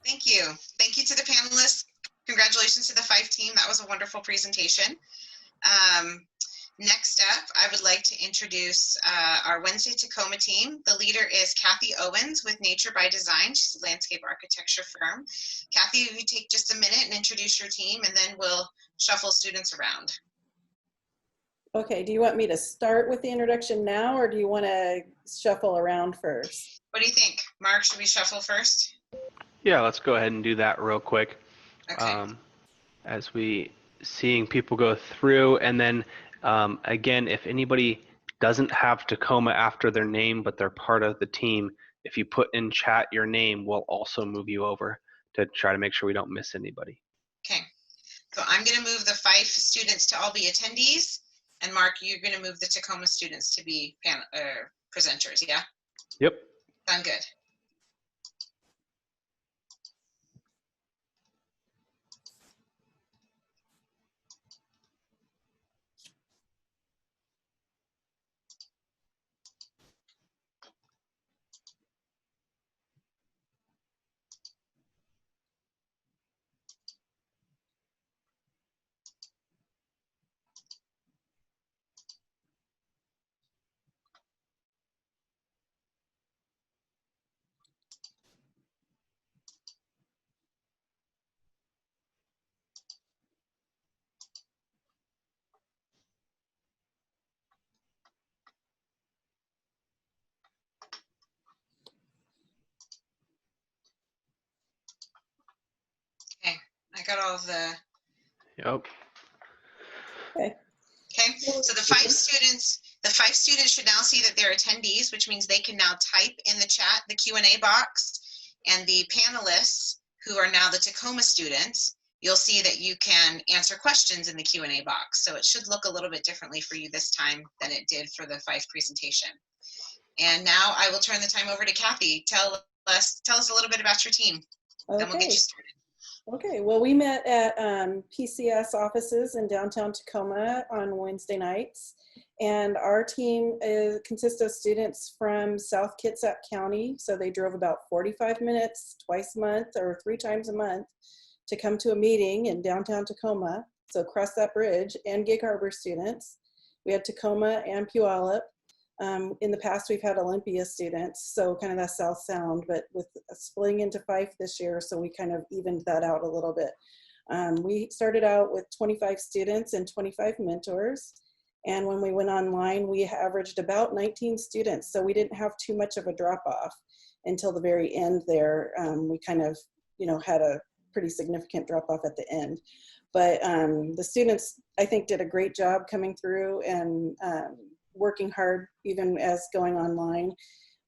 Thank you. Thank you to the panelists. Congratulations to the Fife team. That was a wonderful presentation. Next up, I would like to introduce our Wednesday Tacoma team. The leader is Kathy Owens with Nature by Design. She's a landscape architecture firm. Kathy, if you take just a minute and introduce your team, and then we'll shuffle students around. Okay, do you want me to start with the introduction now, or do you want to shuffle around first? What do you think? Mark, should we shuffle first? Yeah, let's go ahead and do that real quick. Okay. As we seeing people go through, and then again, if anybody doesn't have Tacoma after their name, but they're part of the team, if you put in chat your name, we'll also move you over to try to make sure we don't miss anybody. Okay, so I'm going to move the Fife students to all be attendees, and Mark, you're going to move the Tacoma students to be presenters, yeah? Yep. Sound good. Okay, I got all of the. Yep. Okay. Okay, so the Fife students should now see that they're attendees, which means they can now type in the chat the Q&A box, and the panelists, who are now the Tacoma students, you'll see that you can answer questions in the Q&A box. So it should look a little bit differently for you this time than it did for the Fife presentation. And now I will turn the time over to Kathy. Tell us a little bit about your team, Okay. then we'll get you started. Okay, well, we met at PCS offices in downtown Tacoma on Wednesday nights. And our team consists of students from South Kitsap County. So they drove about 45 minutes twice a month or 3 times a month to come to a meeting in downtown Tacoma. So cross that bridge, and Gig Harbor students. We had Tacoma and Puyallup. In the past, we've had Olympia students, so kind of that South Sound, but with splitting into Fife this year, so we kind of evened that out a little bit. We started out with 25 students and 25 mentors. And when we went online, we averaged about 19 students. So we didn't have too much of a drop off until the very end there. We kind of, had a pretty significant drop off at the end. But the students, I think, did a great job coming through and working hard even as going online.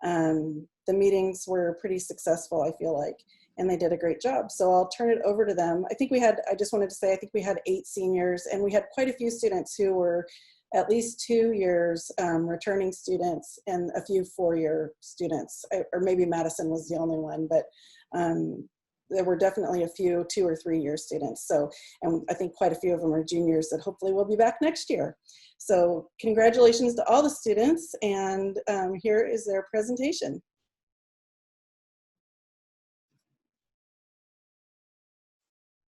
The meetings were pretty successful, I feel like, and they did a great job. So I'll turn it over to them. I think I just wanted to say, I think we had 8 seniors, and we had quite a few students who were at least 2 years returning students, and a few 4-year students, or maybe Madison was the only one, but there were definitely a few 2 or 3 year students. So, and I think quite a few of them are juniors that hopefully will be back next year. So congratulations to all the students, and here is their presentation.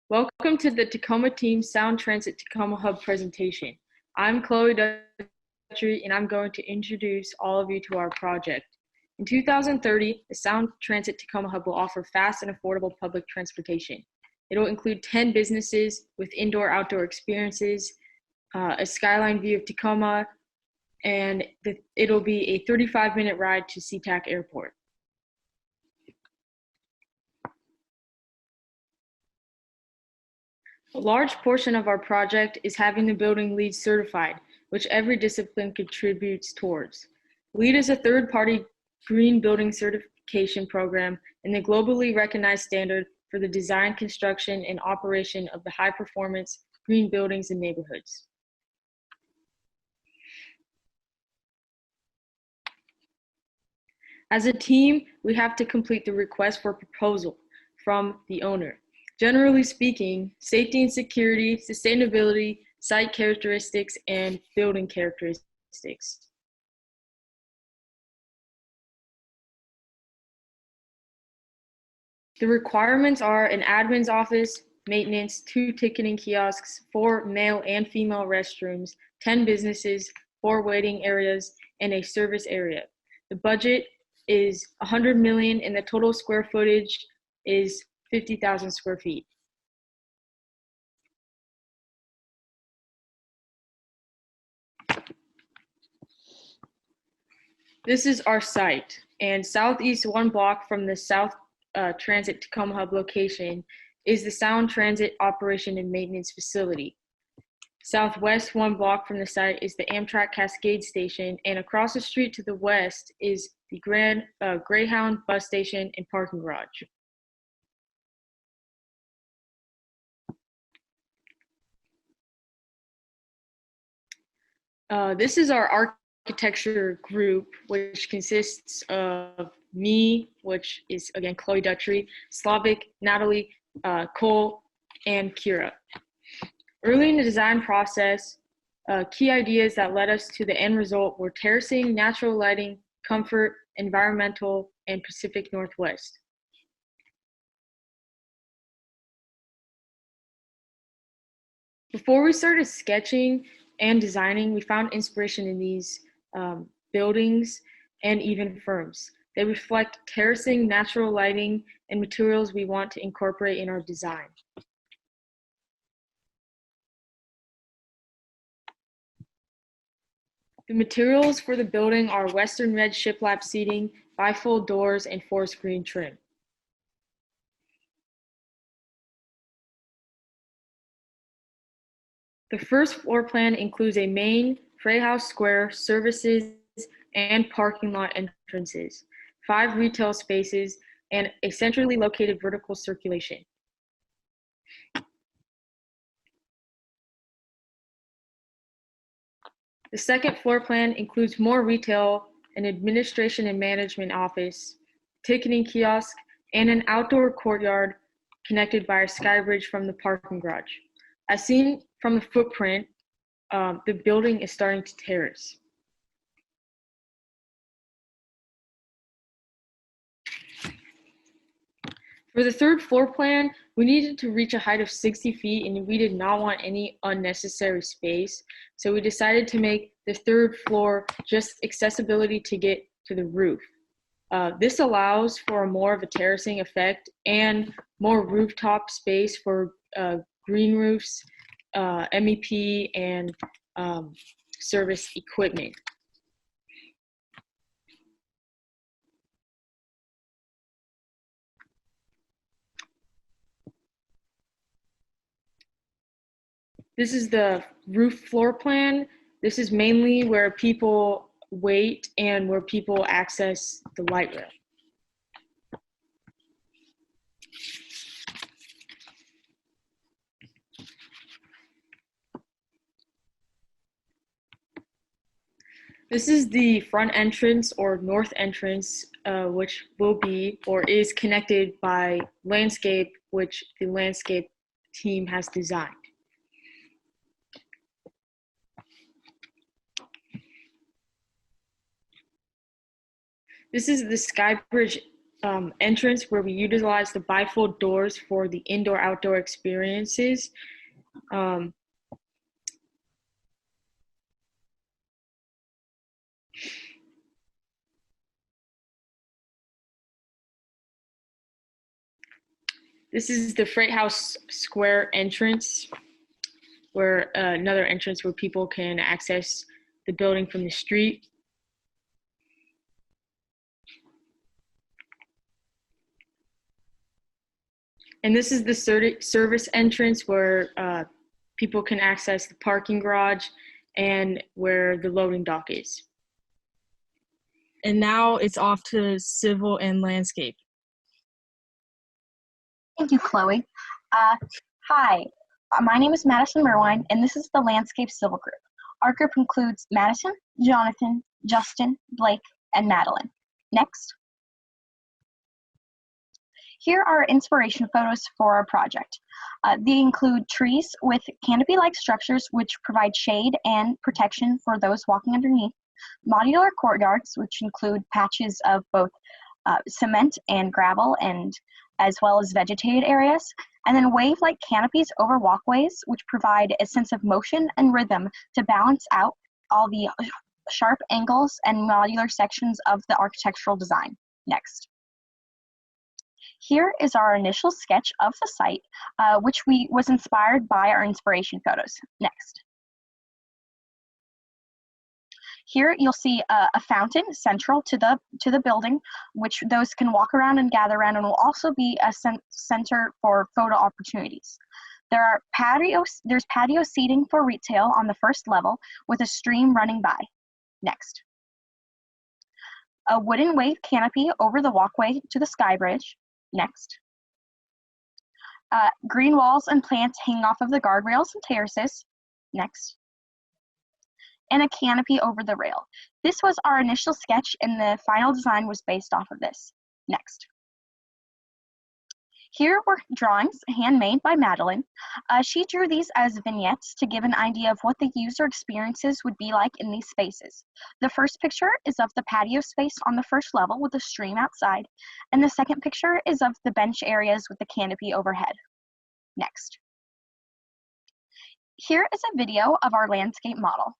Welcome to the Tacoma Team Sound Transit Tacoma Hub presentation. I'm Chloe Dutry, and I'm going to introduce all of you to our project. In 2030, the Sound Transit Tacoma Hub will offer fast and affordable public transportation. It will include 10 businesses with indoor-outdoor experiences, a skyline view of Tacoma, and it'll be a 35-minute ride to SeaTac Airport. A large portion of our project is having the building LEED certified, which every discipline contributes towards. LEED is a third-party green building certification program and the globally recognized standard for the design, construction, and operation of the high-performance green buildings and neighborhoods. As a team, we have to complete the request for proposal from the owner. Generally speaking, safety and security, sustainability, site characteristics, and building characteristics. The requirements are an admin's office, maintenance, 2 ticketing kiosks, 4 male and female restrooms, 10 businesses, 4 waiting areas, and a service area. The budget is 100 million and the total square footage is 50,000 square feet. This is our site, and southeast 1 block from the South Transit Tacoma Hub location is the Sound Transit Operation and Maintenance Facility. Southwest 1 block from the site is the Amtrak Cascade Station, and across the street to the west is the Greyhound Bus Station and Parking Garage. This is our architecture group, which consists of me, which is again Chloe Dutry, Slavic, Natalie, Cole, and Kira. Early in the design process, key ideas that led us to the end result were terracing, natural lighting, comfort, environmental, and Pacific Northwest. Before we started sketching and designing, we found inspiration in these buildings and even firms. They reflect terracing, natural lighting, and materials we want to incorporate in our design. The materials for the building are Western red shiplap seating, bifold doors, and forest green trim. The first floor plan includes a main, freight house square, services, and parking lot entrances, 5 retail spaces, and a centrally located vertical circulation. The second floor plan includes more retail, an administration and management office, ticketing kiosk, and an outdoor courtyard connected by a sky bridge from the parking garage. As seen from the footprint, the building is starting to terrace. For the third floor plan, we needed to reach a height of 60 feet and we did not want any unnecessary space. So we decided to make the third floor just accessibility to get to the roof. This allows for more of a terracing effect and more rooftop space for green roofs, MEP, and service equipment. This is the roof floor plan. This is mainly where people wait and where people access the light rail. This is the front entrance or north entrance, which will be or is connected by landscape, which the landscape team has designed. This is the Skybridge entrance where we utilize the bifold doors for the indoor-outdoor experiences. This is the Freight House Square entrance, where another entrance where people can access the building from the street. And this is the service entrance where people can access the parking garage and where the loading dock is. And now it's off to civil and landscape. Thank you, Chloe. Hi, my name is Madison Merwine, and this is the Landscape Civil Group. Our group includes Madison, Jonathan, Justin, Blake, and Madeline. Next. Here are inspiration photos for our project. They include trees with canopy-like structures which provide shade and protection for those walking underneath, modular courtyards which include patches of both cement and gravel and as well as vegetated areas, and then wave-like canopies over walkways, which provide a sense of motion and rhythm to balance out all the sharp angles and modular sections of the architectural design. Next. Here is our initial sketch of the site, which was inspired by our inspiration photos. Next. Here you'll see a fountain central to the building, which those can walk around and gather around, and will also be a center for photo opportunities. There's patio seating for retail on the first level with a stream running by. Next. A wooden wave canopy over the walkway to the sky bridge. Next. Green walls and plants hanging off of the guardrails and terraces. Next. And a canopy over the rail. This was our initial sketch, and the final design was based off of this. Next. Here were drawings handmade by Madeline. She drew these as vignettes to give an idea of what the user experiences would be like in these spaces. The first picture is of the patio space on the first level with a stream outside, and the second picture is of the bench areas with the canopy overhead. Next. Here is a video of our landscape model.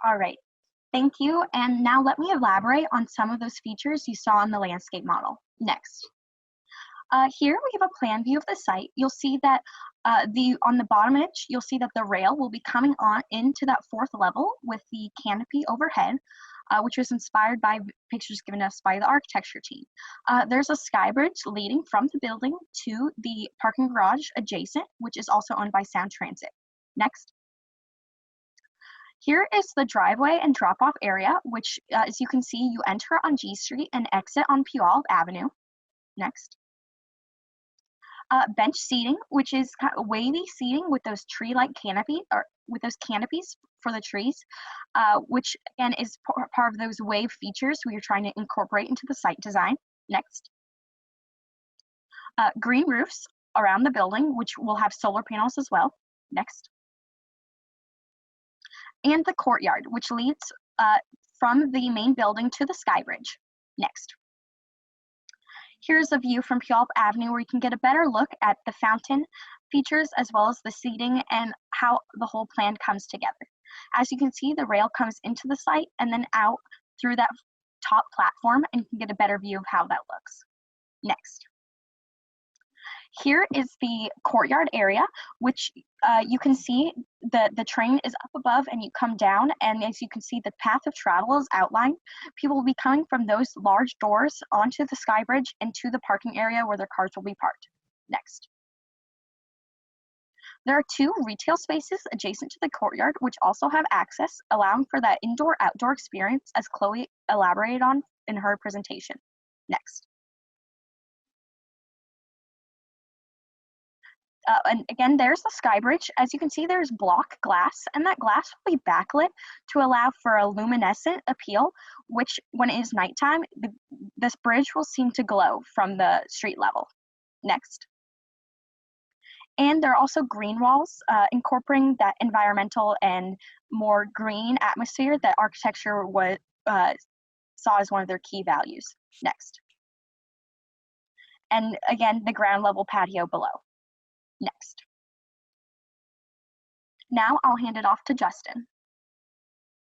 All right, thank you. And now let me elaborate on some of those features you saw in the landscape model. Next. Here we have a plan view of the site. You'll see that on the bottom edge, you'll see that the rail will be coming on into that fourth level with the canopy overhead, which was inspired by pictures given us by the architecture team. There's a sky bridge leading from the building to the parking garage adjacent, which is also owned by Sound Transit. Next. Here is the driveway and drop-off area, which, as you can see, you enter on G Street and exit on Puyallup Avenue. Next. Bench seating, which is kind of wavy seating with those tree-like canopy, or with those canopies for the trees, which again is part of those wave features we are trying to incorporate into the site design. Next. Green roofs around the building, which will have solar panels as well. Next. And the courtyard, which leads from the main building to the sky bridge. Next. Here's a view from Puyallup Avenue where you can get a better look at the fountain features as well as the seating and how the whole plan comes together. As you can see, the rail comes into the site and then out through that top platform, and you can get a better view of how that looks. Next. Here is the courtyard area, which you can see the train is up above and you come down, and as you can see, the path of travel is outlined. People will be coming from those large doors onto the sky bridge and to the parking area where their cars will be parked. Next. There are 2 retail spaces adjacent to the courtyard, which also have access, allowing for that indoor-outdoor experience, as Chloe elaborated on in her presentation. Next. And again, there's the sky bridge. As you can see, there's block glass, and that glass will be backlit to allow for a luminescent appeal, which when it is nighttime, this bridge will seem to glow from the street level. Next. And there are also green walls, incorporating that environmental and more green atmosphere that architecture saw as one of their key values. Next. And again, the ground level patio below. Next. Now I'll hand it off to Justin.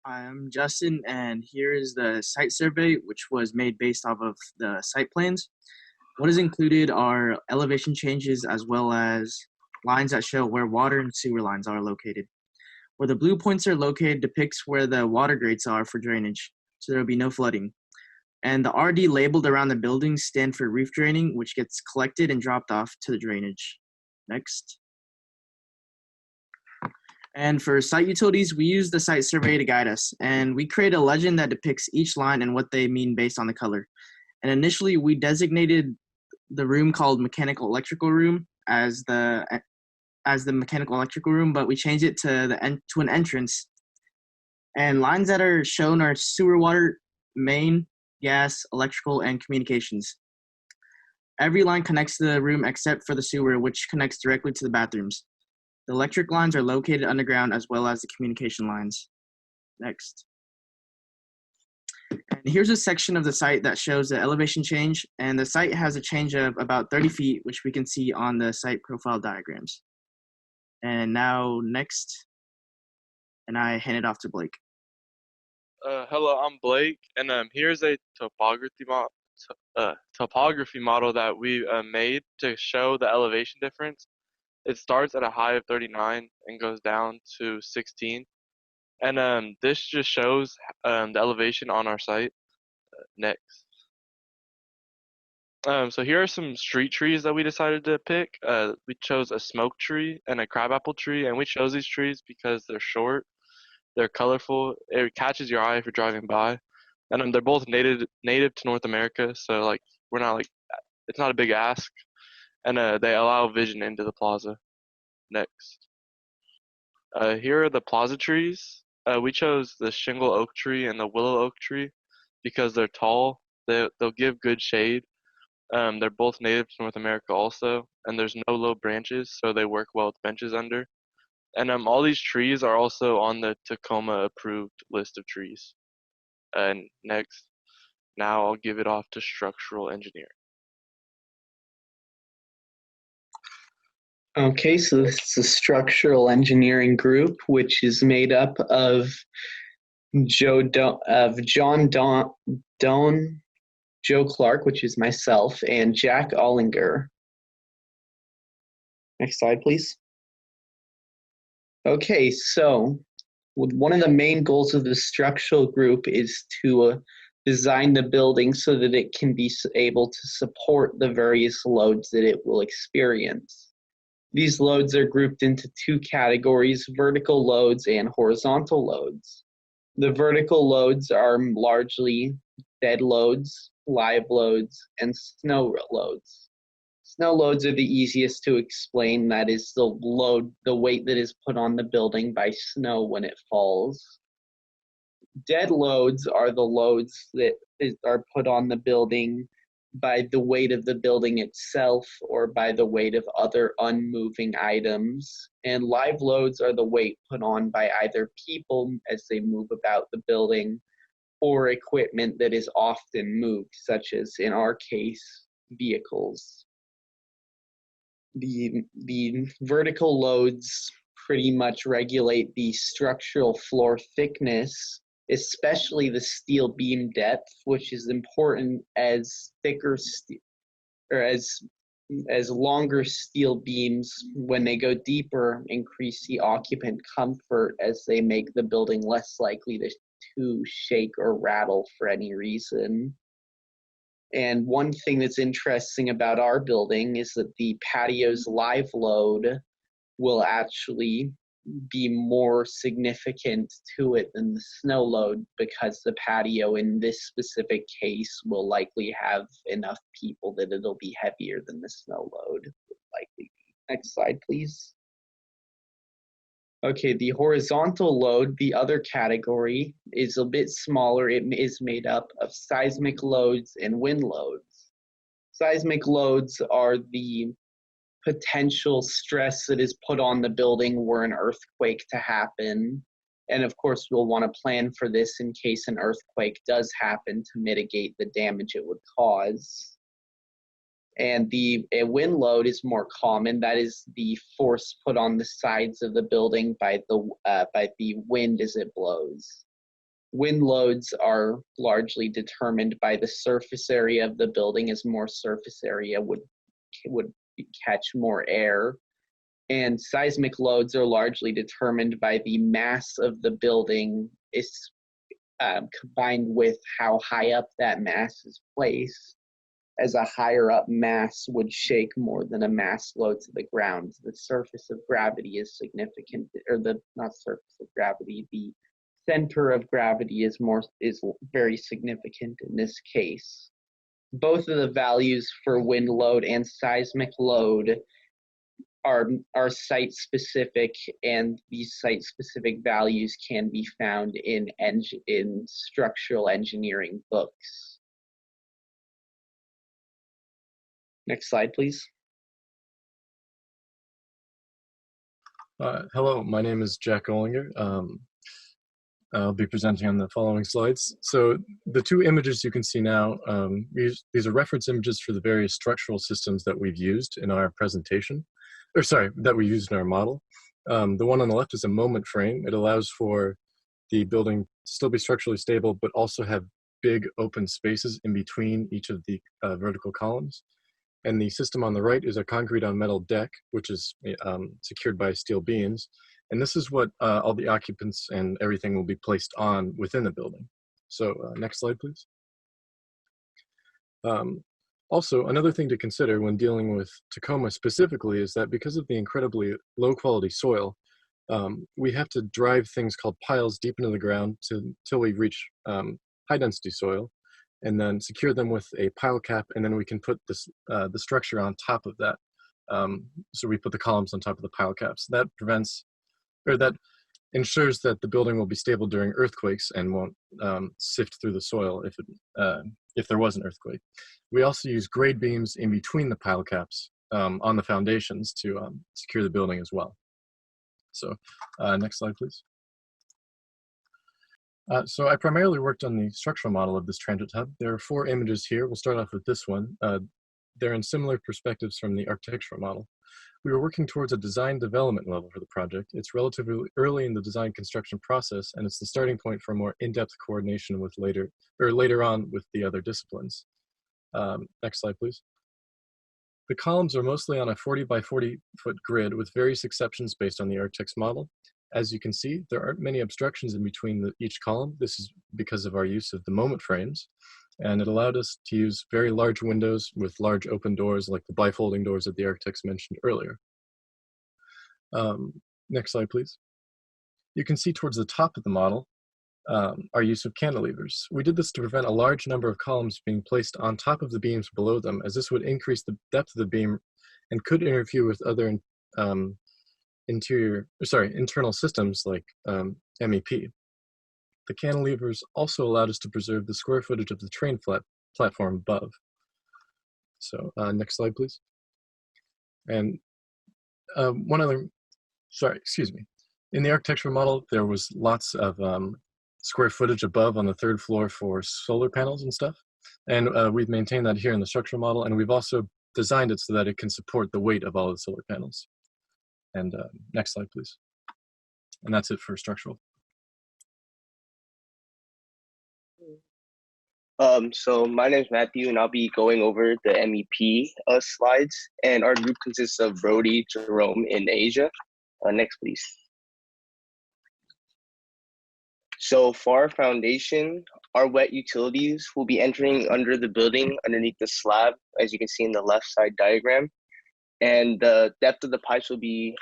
I'm Justin, and here is the site survey, which was made based off of the site plans. What is included are elevation changes as well as lines that show where water and sewer lines are located. Where the blue points are located depicts where the water grates are for drainage, so there will be no flooding. And the RD labeled around the buildings stand for roof draining, which gets collected and dropped off to the drainage. Next. And for site utilities, we use the site survey to guide us, and we create a legend that depicts each line and what they mean based on the color. And initially, we designated the room called mechanical electrical room as the mechanical electrical room, but we changed it to an entrance. And lines that are shown are sewer, water, main, gas, electrical, and communications. Every line connects to the room except for the sewer, which connects directly to the bathrooms. The electric lines are located underground as well as the communication lines. Next. And here's a section of the site that shows the elevation change, and the site has a change of about 30 feet, which we can see on the site profile diagrams. And now next, and I hand it off to Blake. Hello, I'm Blake, and here's a topography model that we made to show the elevation difference. It starts at a high of 39 and goes down to 16. And this just shows the elevation on our site. Next. So here are some street trees that we decided to pick. We chose a smoke tree and a crabapple tree, and we chose these trees because they're short, they're colorful, it catches your eye if you're driving by, and they're both native to North America, so like it's not a big ask, and they allow vision into the plaza. Next. Here are the plaza trees. We chose the shingle oak tree and the willow oak tree because they're tall. They'll give good shade. They're both native to North America also, and there's no low branches, so they work well with benches under. And all these trees are also on the Tacoma approved list of trees. And next, now I'll give it off to structural engineering. Okay, so this is a structural engineering group, which is made up of John Doan, Joe Clark, which is myself, and Jack Ollinger. Next slide, please. Okay, so one of the main goals of the structural group is to design the building so that it can be able to support the various loads that it will experience. These loads are grouped into two categories, vertical loads and horizontal loads. The vertical loads are largely dead loads, live loads, and snow loads. Snow loads are the easiest to explain. That is the weight that is put on the building by snow when it falls. Dead loads are the loads that are put on the building by the weight of the building itself or by the weight of other unmoving items. And live loads are the weight put on by either people as they move about the building or equipment that is often moved, such as, in our case, vehicles. The vertical loads pretty much regulate the structural floor thickness, especially the steel beam depth, which is important as thicker or as longer steel beams, when they go deeper, increase the occupant comfort as they make the building less likely to shake or rattle for any reason. And one thing that's interesting about our building is that the patio's live load will actually be more significant to it than the snow load, because the patio in this specific case will likely have enough people that it'll be heavier than the snow load would likely be. Next slide, please. Okay, the horizontal load, the other category, is a bit smaller. It is made up of seismic loads and wind loads. Seismic loads are the potential stress that is put on the building were an earthquake to happen. And of course, we'll want to plan for this in case an earthquake does happen to mitigate the damage it would cause. And a wind load is more common. That is the force put on the sides of the building by the wind as it blows. Wind loads are largely determined by the surface area of the building, as more surface area would catch more air. And seismic loads are largely determined by the mass of the building combined with how high up that mass is placed, as a higher up mass would shake more than a mass low to the ground. The surface of gravity is significant, or the not surface of gravity, the center of gravity is very significant in this case. Both of the values for wind load and seismic load are site specific, and these site specific values can be found in structural engineering books. Next slide, please. Hello, my name is Jack Ollinger. I'll be presenting on the following slides. So the two images you can see now, these are reference images for the various structural systems that we've used in our presentation, or sorry, that we used in our model. The one on the left is a moment frame. It allows for the building to still be structurally stable, but also have big open spaces in between each of the vertical columns. And the system on the right is a concrete on metal deck, which is secured by steel beams. And this is what all the occupants and everything will be placed on within the building. So next slide, please. Also, another thing to consider when dealing with Tacoma specifically is that because of the incredibly low quality soil, we have to drive things called piles deep into the ground till we reach high density soil, and then secure them with a pile cap, and then we can put this, the structure on top of that. So we put the columns on top of the pile caps. That prevents, or that ensures that the building will be stable during earthquakes and won't sift through the soil if there was an earthquake. We also use grade beams in between the pile caps on the foundations to secure the building as well. So next slide, please. So I primarily worked on the structural model of this transit hub. There are 4 images here. We'll start off with this one. They're in similar perspectives from the architectural model. We were working towards a design development level for the project. It's relatively early in the design construction process, and it's the starting point for more in-depth coordination with later on with the other disciplines. Next slide, please. The columns are mostly on a 40 by 40 foot grid with various exceptions based on the architect's model. As you can see, there aren't many obstructions in between each column. This is because of our use of the moment frames, and it allowed us to use very large windows with large open doors like the bifolding doors that the architects mentioned earlier. Next slide, please. You can see towards the top of the model our use of cantilevers. We did this to prevent a large number of columns being placed on top of the beams below them, as this would increase the depth of the beam and could interfere with other internal systems like MEP. The cantilevers also allowed us to preserve the square footage of the train platform above. So next slide, please. And one other, excuse me. In the architectural model, there was lots of square footage above on the 3rd floor for solar panels and stuff. And we've maintained that here in the structural model, and we've also designed it so that it can support the weight of all of the solar panels. And next slide, please. And that's it for structural. So my name is Matthew, and I'll be going over the MEP slides. And our group consists of Brody, Jerome, and Asia. Next, please. So for our foundation, our wet utilities will be entering under the building underneath the slab, as you can see in the left side diagram. And the depth of the pipes will be,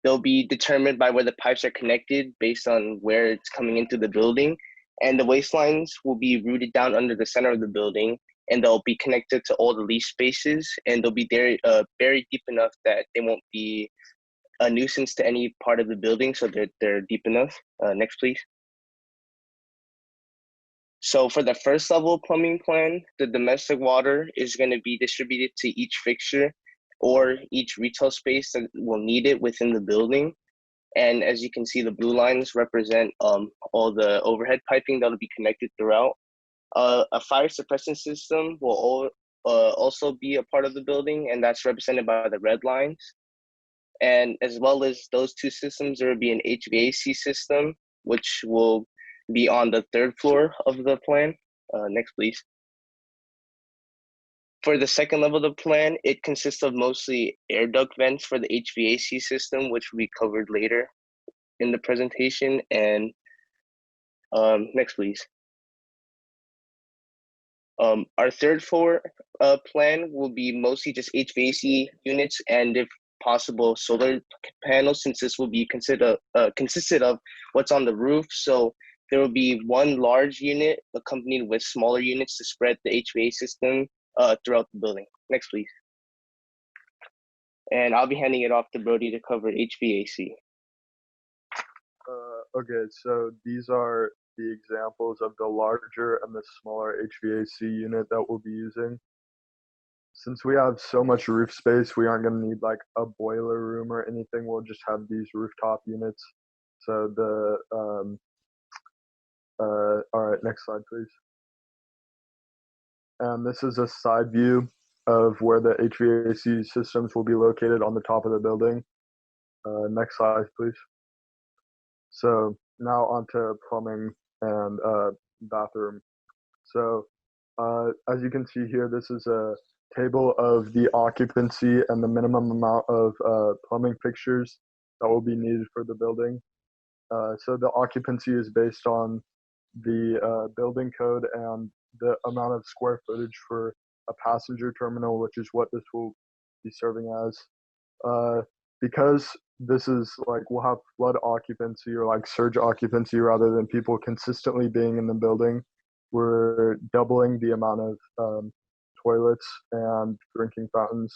they'll be determined by where the pipes are connected based on where it's coming into the building. And the waistlines will be rooted down under the center of the building, and they'll be connected to all the lease spaces, and they'll be buried deep enough that they won't be a nuisance to any part of the building, so that they're deep enough. Next, please. So for the first level plumbing plan, the domestic water is going to be distributed to each fixture or each retail space that will need it within the building. And as you can see, the blue lines represent all the overhead piping that will be connected throughout. A fire suppression system will also be a part of the building, and that's represented by the red lines. And as well as those 2 systems, there will be an HVAC system, which will be on the 3rd floor of the plan. Next, please. For the second level of the plan, it consists of mostly air duct vents for the HVAC system, which we covered later in the presentation. And next, please. Our third floor plan will be mostly just HVAC units and, if possible, solar panels, since this will be consisted of what's on the roof. So there will be one large unit accompanied with smaller units to spread the HVAC system throughout the building. Next, please. And I'll be handing it off to Brody to cover HVAC. Okay, so these are the examples of the larger and the smaller HVAC unit that we'll be using. Since we have so much roof space, we aren't going to need like a boiler room or anything. We'll just have these rooftop units. So all right, next slide, please. And this is a side view of where the HVAC systems will be located on the top of the building. Next slide, please. So now onto plumbing and bathroom. So as you can see here, this is a table of the occupancy and the minimum amount of plumbing fixtures that will be needed for the building. So the occupancy is based on the building code and the amount of square footage for a passenger terminal, which is what this will be serving as. Because this is like, we'll have flood occupancy or like surge occupancy rather than people consistently being in the building, we're doubling the amount of toilets and drinking fountains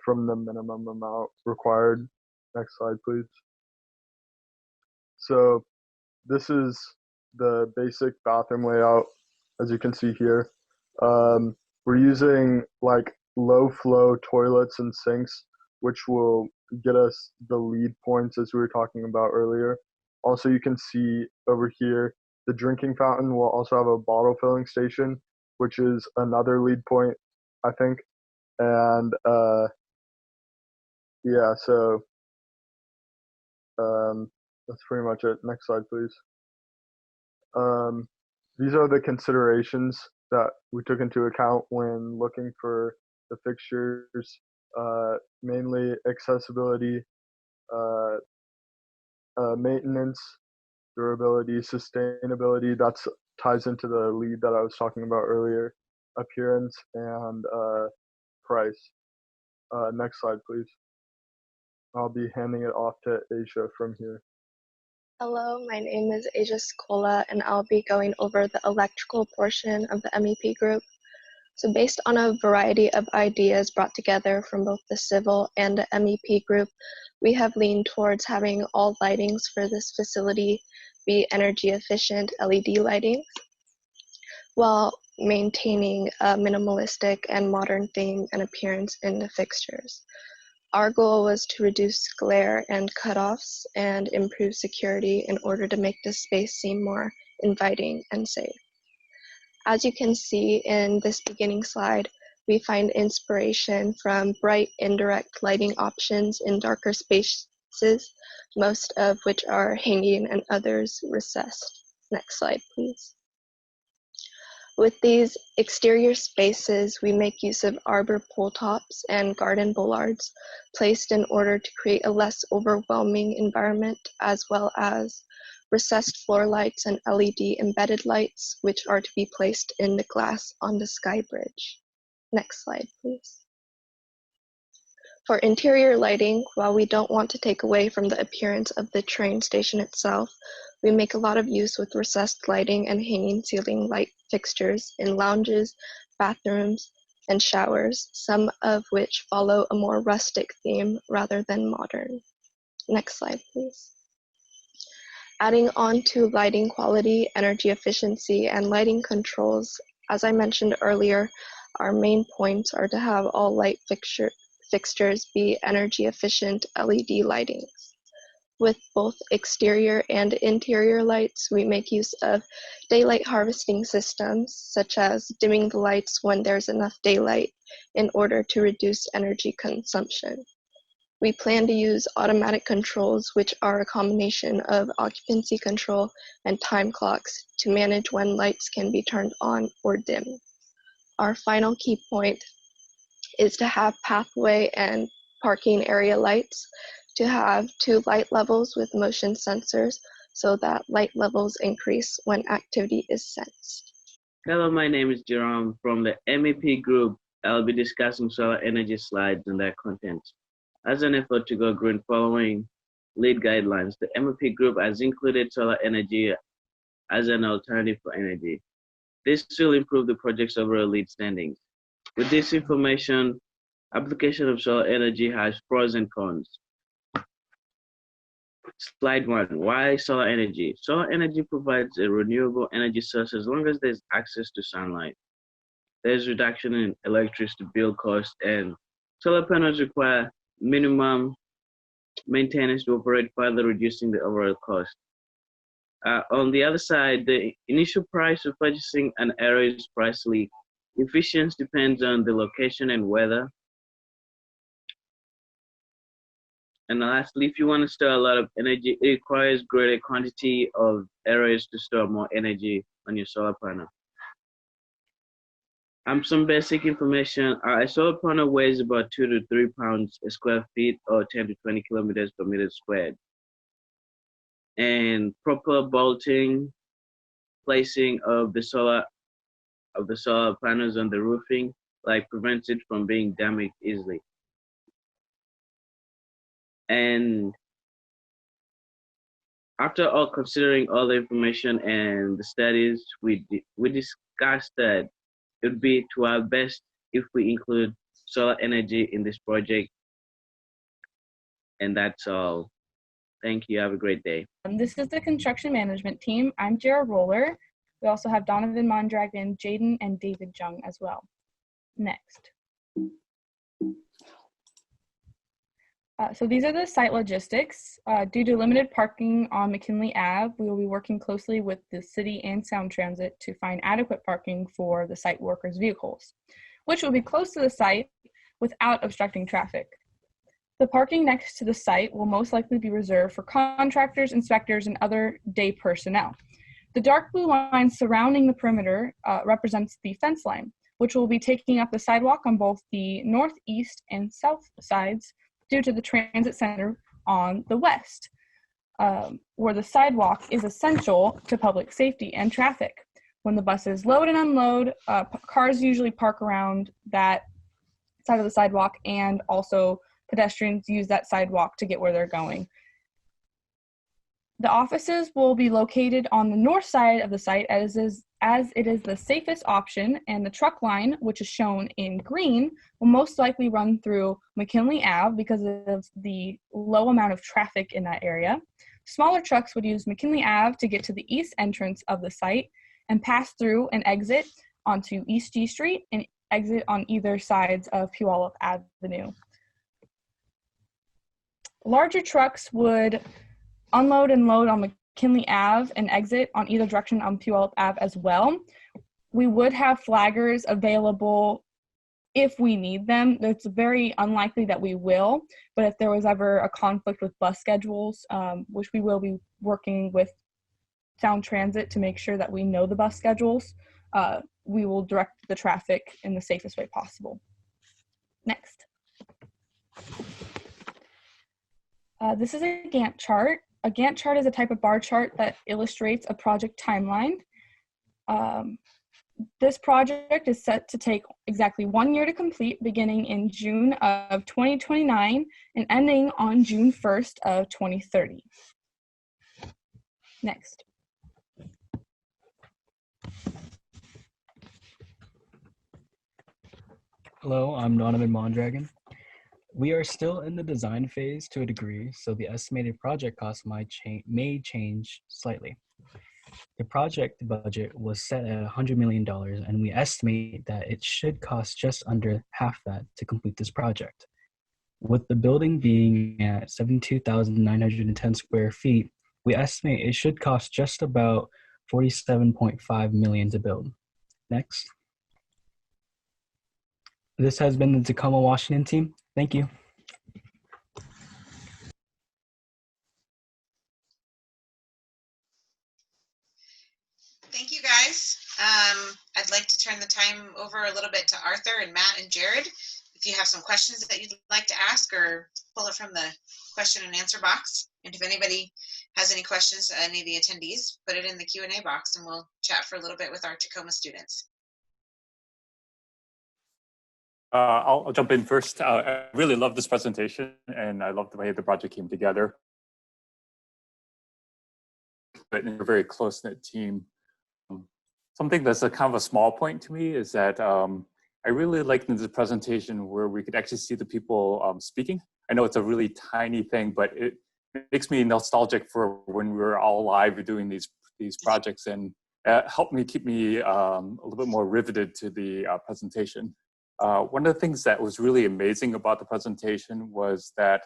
from the minimum amount required. Next slide, please. So this is the basic bathroom layout, as you can see here. We're using like low flow toilets and sinks, which will get us the lead points as we were talking about earlier. Also, you can see over here, the drinking fountain will also have a bottle filling station, which is another lead point, I think. And yeah, so that's pretty much it. Next slide, please. These are the considerations that we took into account when looking for the fixtures, mainly accessibility, maintenance, durability, sustainability. That ties into the lead that I was talking about earlier, appearance, and price. Next slide, please. I'll be handing it off to Asia from here. Hello, my name is Asia Scola, and I'll be going over the electrical portion of the MEP group. So based on a variety of ideas brought together from both the civil and the MEP group, we have leaned towards having all lightings for this facility be energy efficient LED lighting, while maintaining a minimalistic and modern theme and appearance in the fixtures. Our goal was to reduce glare and cutoffs and improve security in order to make this space seem more inviting and safe. As you can see in this beginning slide, we find inspiration from bright indirect lighting options in darker spaces, most of which are hanging and others recessed. Next slide, please. With these exterior spaces, we make use of arbor pole tops and garden bollards placed in order to create a less overwhelming environment, as well as recessed floor lights and LED embedded lights, which are to be placed in the glass on the sky bridge. Next slide, please. For interior lighting, while we don't want to take away from the appearance of the train station itself, we make a lot of use with recessed lighting and hanging ceiling light fixtures in lounges, bathrooms, and showers, some of which follow a more rustic theme rather than modern. Next slide, please. Adding on to lighting quality, energy efficiency, and lighting controls, as I mentioned earlier, our main points are to have all light fixtures be energy efficient LED lighting. With both exterior and interior lights, we make use of daylight harvesting systems, such as dimming the lights when there's enough daylight in order to reduce energy consumption. We plan to use automatic controls, which are a combination of occupancy control and time clocks to manage when lights can be turned on or dimmed. our final key point is to have pathway and parking area lights, to have 2 light levels with motion sensors so that light levels increase when activity is sensed. Hello, my name is Jerome. From the MEP group, I'll be discussing solar energy slides and their contents. As an effort to go green following lead guidelines, the MEP group has included solar energy as an alternative for energy. This will improve the project's overall lead standings. With this information, application of solar energy has pros and cons. Slide 1, why solar energy? Solar energy provides a renewable energy source as long as there's access to sunlight. There's reduction in electricity bill cost, and solar panels require minimum maintenance to operate, further reducing the overall cost. On the other side, the initial price of purchasing an array is pricely. Efficiency depends on the location and weather. And lastly, if you want to store a lot of energy, it requires greater quantity of arrays to store more energy on your solar panel. Some basic information. A solar panel weighs about 2 to 3 pounds a square feet, or 10 to 20 kilometers per meter squared. And proper bolting, placing of the solar panels on the roofing, prevents it from being damaged easily. And after all considering all the information and the studies, we discussed that it would be to our best if we include solar energy in this project. And that's all. Thank you. Have a great day. This is the construction management team. I'm Jared Roller. We also have Donovan Mondragon, Jaden, and David Jung as well. Next. So these are the site logistics. Due to limited parking on McKinley Ave, we will be working closely with the city and Sound Transit to find adequate parking for the site workers' vehicles, which will be close to the site without obstructing traffic. The parking next to the site will most likely be reserved for contractors, inspectors, and other day personnel. The dark blue line surrounding the perimeter represents the fence line, which will be taking up the sidewalk on both the north, east, and south sides due to the transit center on the west, where the sidewalk is essential to public safety and traffic. When the buses load and unload, cars usually park around that side of the sidewalk, and also pedestrians use that sidewalk to get where they're going. The offices will be located on the north side of the site as it is the safest option, and the truck line, which is shown in green, will most likely run through McKinley Ave because of the low amount of traffic in that area. Smaller trucks would use McKinley Ave to get to the east entrance of the site and pass through and exit onto East G Street and exit on either sides of Puyallup Avenue. Larger trucks would unload and load on McKinley Ave and exit on either direction on Puyallup Ave as well. We would have flaggers available if we need them. It's very unlikely that we will, but if there was ever a conflict with bus schedules, which we will be working with Sound Transit to make sure that we know the bus schedules, we will direct the traffic in the safest way possible. Next. This is a Gantt chart. A Gantt chart is a type of bar chart that illustrates a project timeline. This project is set to take exactly 1 year to complete, beginning in June of 2029 and ending on June 1st of 2030. Next. Hello, I'm Donovan Mondragon. We are still in the design phase to a degree, so the estimated project cost may change slightly. The project budget was set at $100 million, and we estimate that it should cost just under half that to complete this project. With the building being at 72,910 square feet, we estimate it should cost just about $47.5 million to build. Next. This has been the Tacoma, Washington team. Thank you. Thank you, guys. I'd like to turn the time over a little bit to Arthur and Matt and Jared. If you have some questions that you'd like to ask, or pull it from the question and answer box. And if anybody has any questions, any of the attendees, put it in the Q&A box and we'll chat for a little bit with our Tacoma students. I'll jump in first. I really love this presentation, and I love the way the project came together. But in a very close-knit team. Something that's a kind of a small point to me is that I really liked in the presentation where we could actually see the people speaking. I know it's a really tiny thing, but it makes me nostalgic for when we were all live doing these projects, and helped me keep me a little bit more riveted to the presentation. One of the things that was really amazing about the presentation was that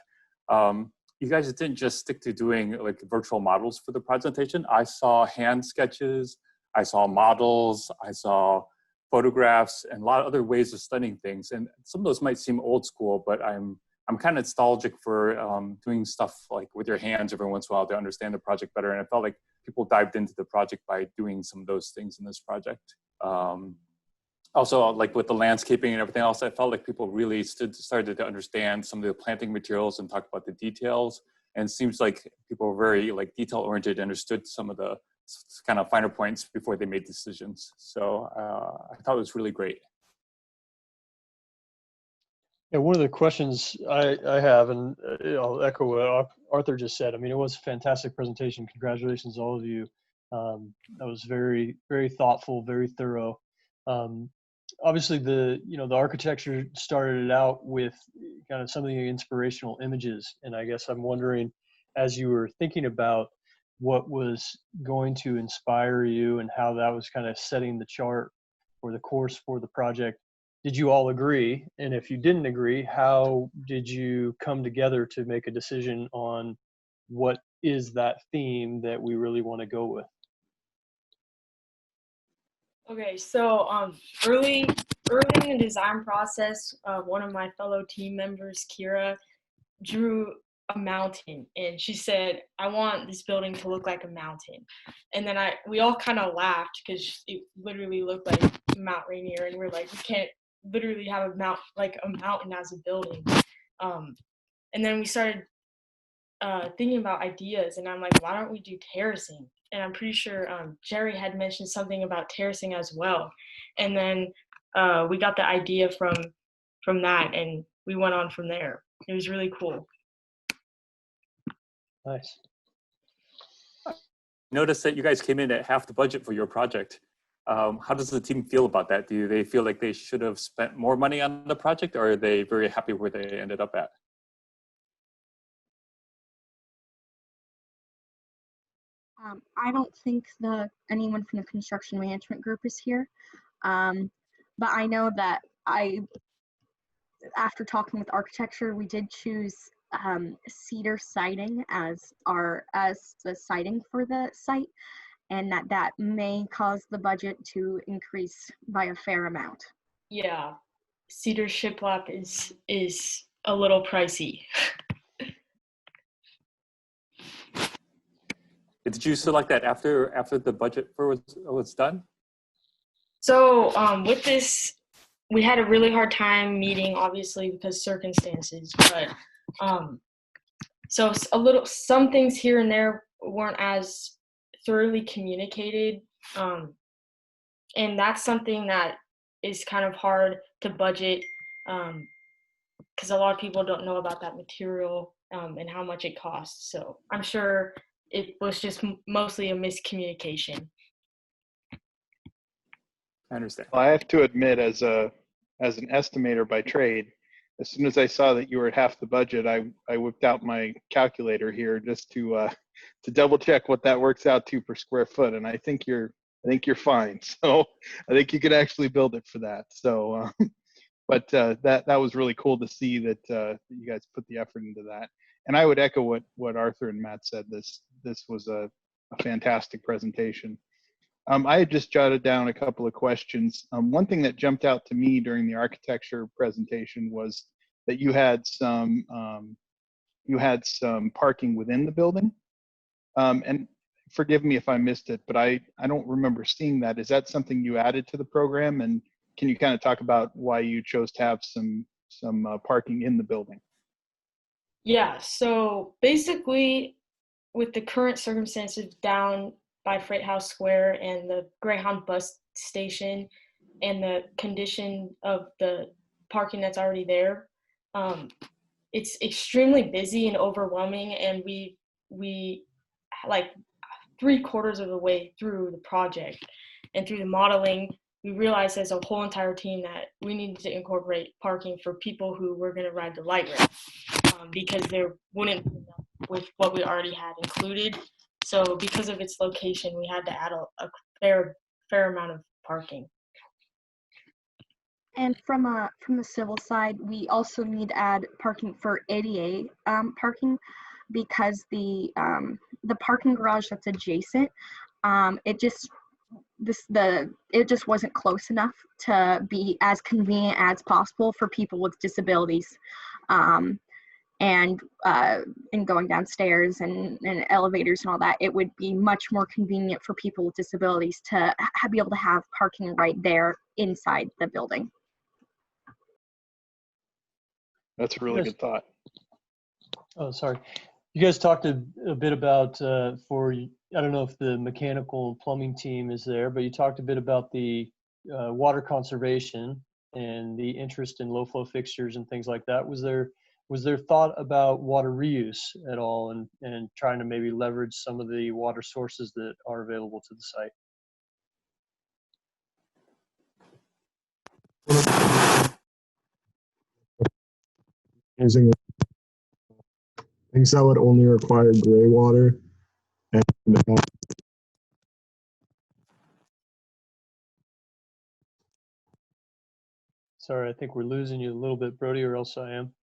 you guys didn't just stick to doing like virtual models for the presentation. I saw hand sketches, I saw models, I saw photographs, and a lot of other ways of studying things. And some of those might seem old school, but I'm kind of nostalgic for doing stuff like with your hands every once in a while to understand the project better. And I felt like people dived into the project by doing some of those things in this project. Also, like with the landscaping and everything else, I felt like people really started to understand some of the planting materials and talk about the details. And it seems like people were very like detail oriented, understood some of the kind of finer points before they made decisions. So I thought it was really great. Yeah, one of the questions I have, and I'll echo what Arthur just said. I mean, it was a fantastic presentation. Congratulations to all of you. That was very, very thoughtful, very thorough. Obviously, the architecture started it out with kind of some of the inspirational images, and I guess I'm wondering, as you were thinking about what was going to inspire you and how that was kind of setting the chart or the course for the project, did you all agree? And if you didn't agree, how did you come together to make a decision on what is that theme that we really want to go with? Okay, so early in the design process, one of my fellow team members, Kira, drew a mountain, and she said, "I want this building to look like a mountain." And then we all kind of laughed because it literally looked like Mount Rainier, and we're like, we can't literally have a mountain as a building. And then we started thinking about ideas, and I'm like, why don't we do terracing? And I'm pretty sure Jerry had mentioned something about terracing as well. And then we got the idea from that, and we went on from there. It was really cool. Nice. Notice that you guys came in at half the budget for your project. How does the team feel about that? Do they feel like they should have spent more money on the project, or are they very happy where they ended up at? I don't think anyone from the construction management group is here, but I know that after talking with architecture, we did choose cedar siding as the siding for the site, and that may cause the budget to increase by a fair amount. Yeah, cedar shiplap is a little pricey. Did you select that after the budget was done? So with this, we had a really hard time meeting, obviously because circumstances, but so some things here and there weren't as thoroughly communicated, and that's something that is kind of hard to budget because a lot of people don't know about that material and how much it costs. So I'm sure it was just mostly a miscommunication. I understand. Well, I have to admit, as an estimator by trade, as soon as I saw that you were at half the budget, I whipped out my calculator here just to double check what that works out to per square foot, and I think you're fine. So I think you could actually build it for that. So, but that was really cool to see that you guys put the effort into that. And I would echo what Arthur and Matt said. This was a fantastic presentation. I had just jotted down a couple of questions. One thing that jumped out to me during the architecture presentation was that you had some parking within the building. And forgive me if I missed it, but I don't remember seeing that. Is that something you added to the program? And can you kind of talk about why you chose to have some parking in the building? Yeah, so basically, with the current circumstances down by Freight House Square and the Greyhound bus station and the condition of the parking that's already there, it's extremely busy and overwhelming, and we like 3/4 of the way through the project and through the modeling, we realized as a whole entire team that we needed to incorporate parking for people who were going to ride the light rail, because there wouldn't be enough with what we already had included. So because of its location, we had to add a fair amount of parking. And from the civil side, we also need to add parking for ADA parking, because the parking garage that's adjacent, it just wasn't close enough to be as convenient as possible for people with disabilities, and going downstairs and elevators and all that. It would be much more convenient for people with disabilities to be able to have parking right there inside the building. That's a really good thought. Oh, sorry. You guys talked a bit about, I don't know if the mechanical and plumbing team is there, but you talked a bit about the water conservation and the interest in low flow fixtures and things like that. Was there thought about water reuse at all, and trying to maybe leverage some of the water sources that are available to the site? Using things that would only require gray water, and Sorry, I think we're losing you a little bit, Brody, or else I am.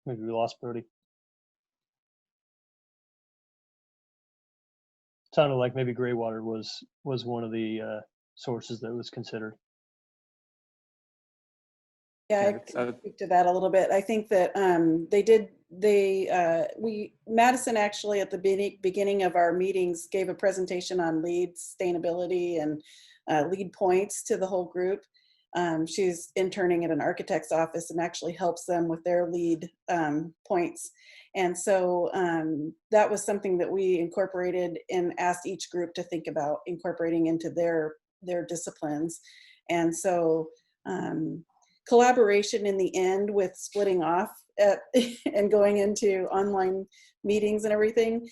Maybe we lost Brody. Sounded like maybe gray water was one of the sources that was considered. Yeah, I can speak to that a little bit. I think that Madison actually at the beginning of our meetings gave a presentation on LEED sustainability and LEED points to the whole group. She's interning at an architect's office and actually helps them with their LEED points. And so that was something that we incorporated and asked each group to think about incorporating into their disciplines. And so collaboration in the end with splitting off and going into online meetings and everything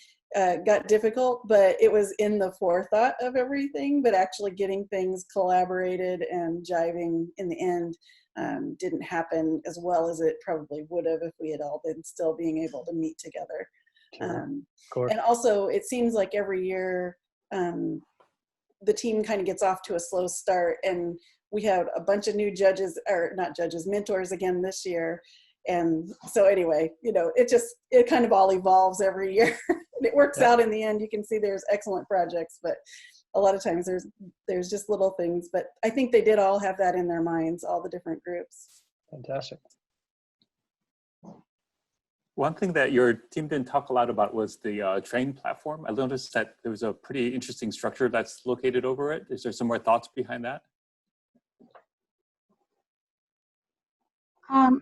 got difficult, but it was in the forethought of everything, but actually getting things collaborated and jiving in the end didn't happen as well as it probably would have if we had all been still being able to meet together. Sure. And also it seems like every year the team kind of gets off to a slow start, and we have a bunch of new mentors again this year. And so anyway, it kind of all evolves every year. It works out in the end. You can see there's excellent projects, but a lot of times there's just little things. But I think they did all have that in their minds, all the different groups. Fantastic. One thing that your team didn't talk a lot about was the train platform. I noticed that there was a pretty interesting structure that's located over it. Is there some more thoughts behind that?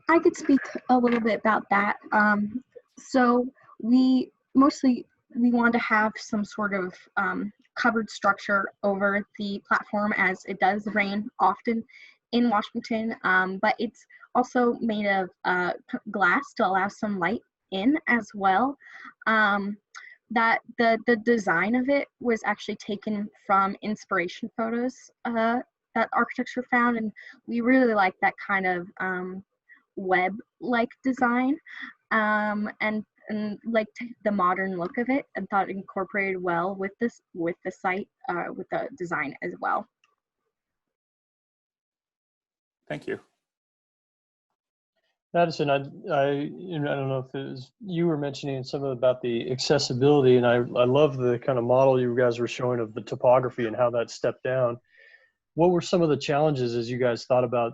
I could speak a little bit about that. So we wanted to have some sort of covered structure over the platform, as it does rain often in Washington, but it's also made of glass to allow some light in as well. That the design of it was actually taken from inspiration photos that architecture found, and we really like that kind of web-like design, and liked the modern look of it, and thought it incorporated well with the site, with the design as well. Thank you. Madison, I don't know if it was, you were mentioning something about the accessibility, and I love the kind of model you guys were showing of the topography and how that stepped down. What were some of the challenges as you guys thought about,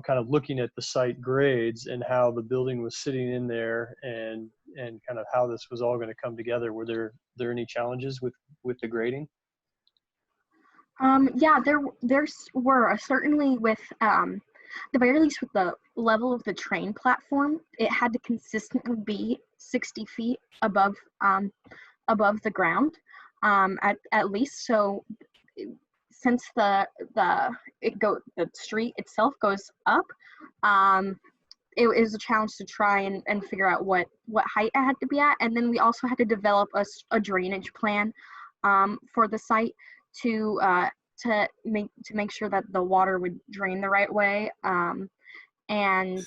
kind of looking at the site grades and how the building was sitting in there, and kind of how this was all going to come together? Were there any challenges with the grading? Yeah, there were certainly with the very least with the level of the train platform, it had to consistently be 60 feet above the ground, at least. So since the street itself goes up, it was a challenge to try and figure out what height it had to be at. And then we also had to develop a drainage plan for the site to make sure that the water would drain the right way. And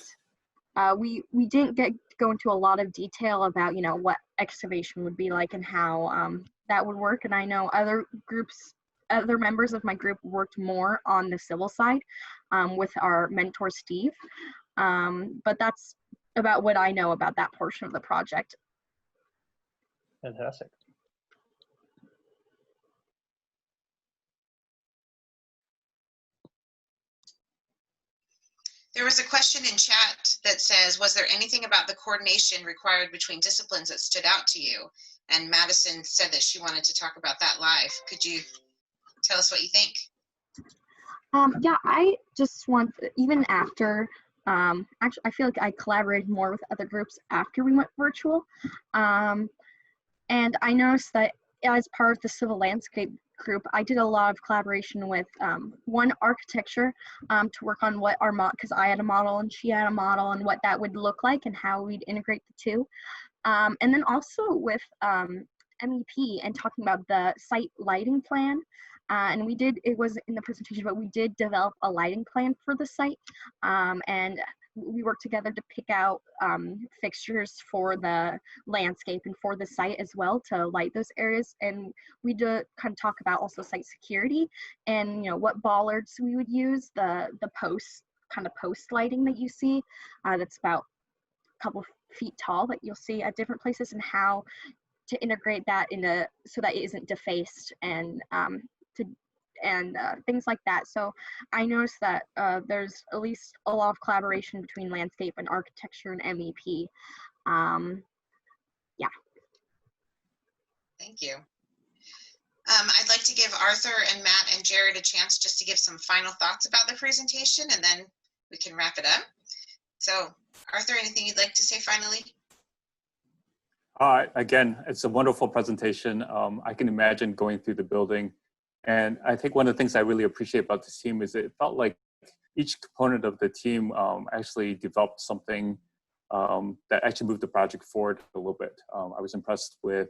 we didn't go into a lot of detail about what excavation would be like and how that would work. And I know other members of my group worked more on the civil side with our mentor Steve. But that's about what I know about that portion of the project. Fantastic. There was a question in chat that says, was there anything about the coordination required between disciplines that stood out to you? And Madison said that she wanted to talk about that live. Could you tell us what you think? Yeah, I just want, even after, actually, I feel like I collaborated more with other groups after we went virtual. And I noticed that as part of the civil landscape group, I did a lot of collaboration with one architecture to work on what our model, because I had a model and she had a model, and what that would look like and how we'd integrate the two. And then also with MEP and talking about the site lighting plan. And it was in the presentation, but we did develop a lighting plan for the site. And we worked together to pick out fixtures for the landscape and for the site as well to light those areas. And we did kind of talk about also site security and what bollards we would use, the post lighting that you see that's about a couple feet tall that you'll see at different places, and how to integrate that so that it isn't defaced and things like that. So I noticed that there's at least a lot of collaboration between landscape and architecture and MEP. Yeah. Thank you. I'd like to give Arthur and Matt and Jared a chance just to give some final thoughts about the presentation, and then we can wrap it up. So Arthur, anything you'd like to say finally? Again, it's a wonderful presentation. I can imagine going through the building. And I think one of the things I really appreciate about this team is it felt like each component of the team actually developed something that actually moved the project forward a little bit. I was impressed with,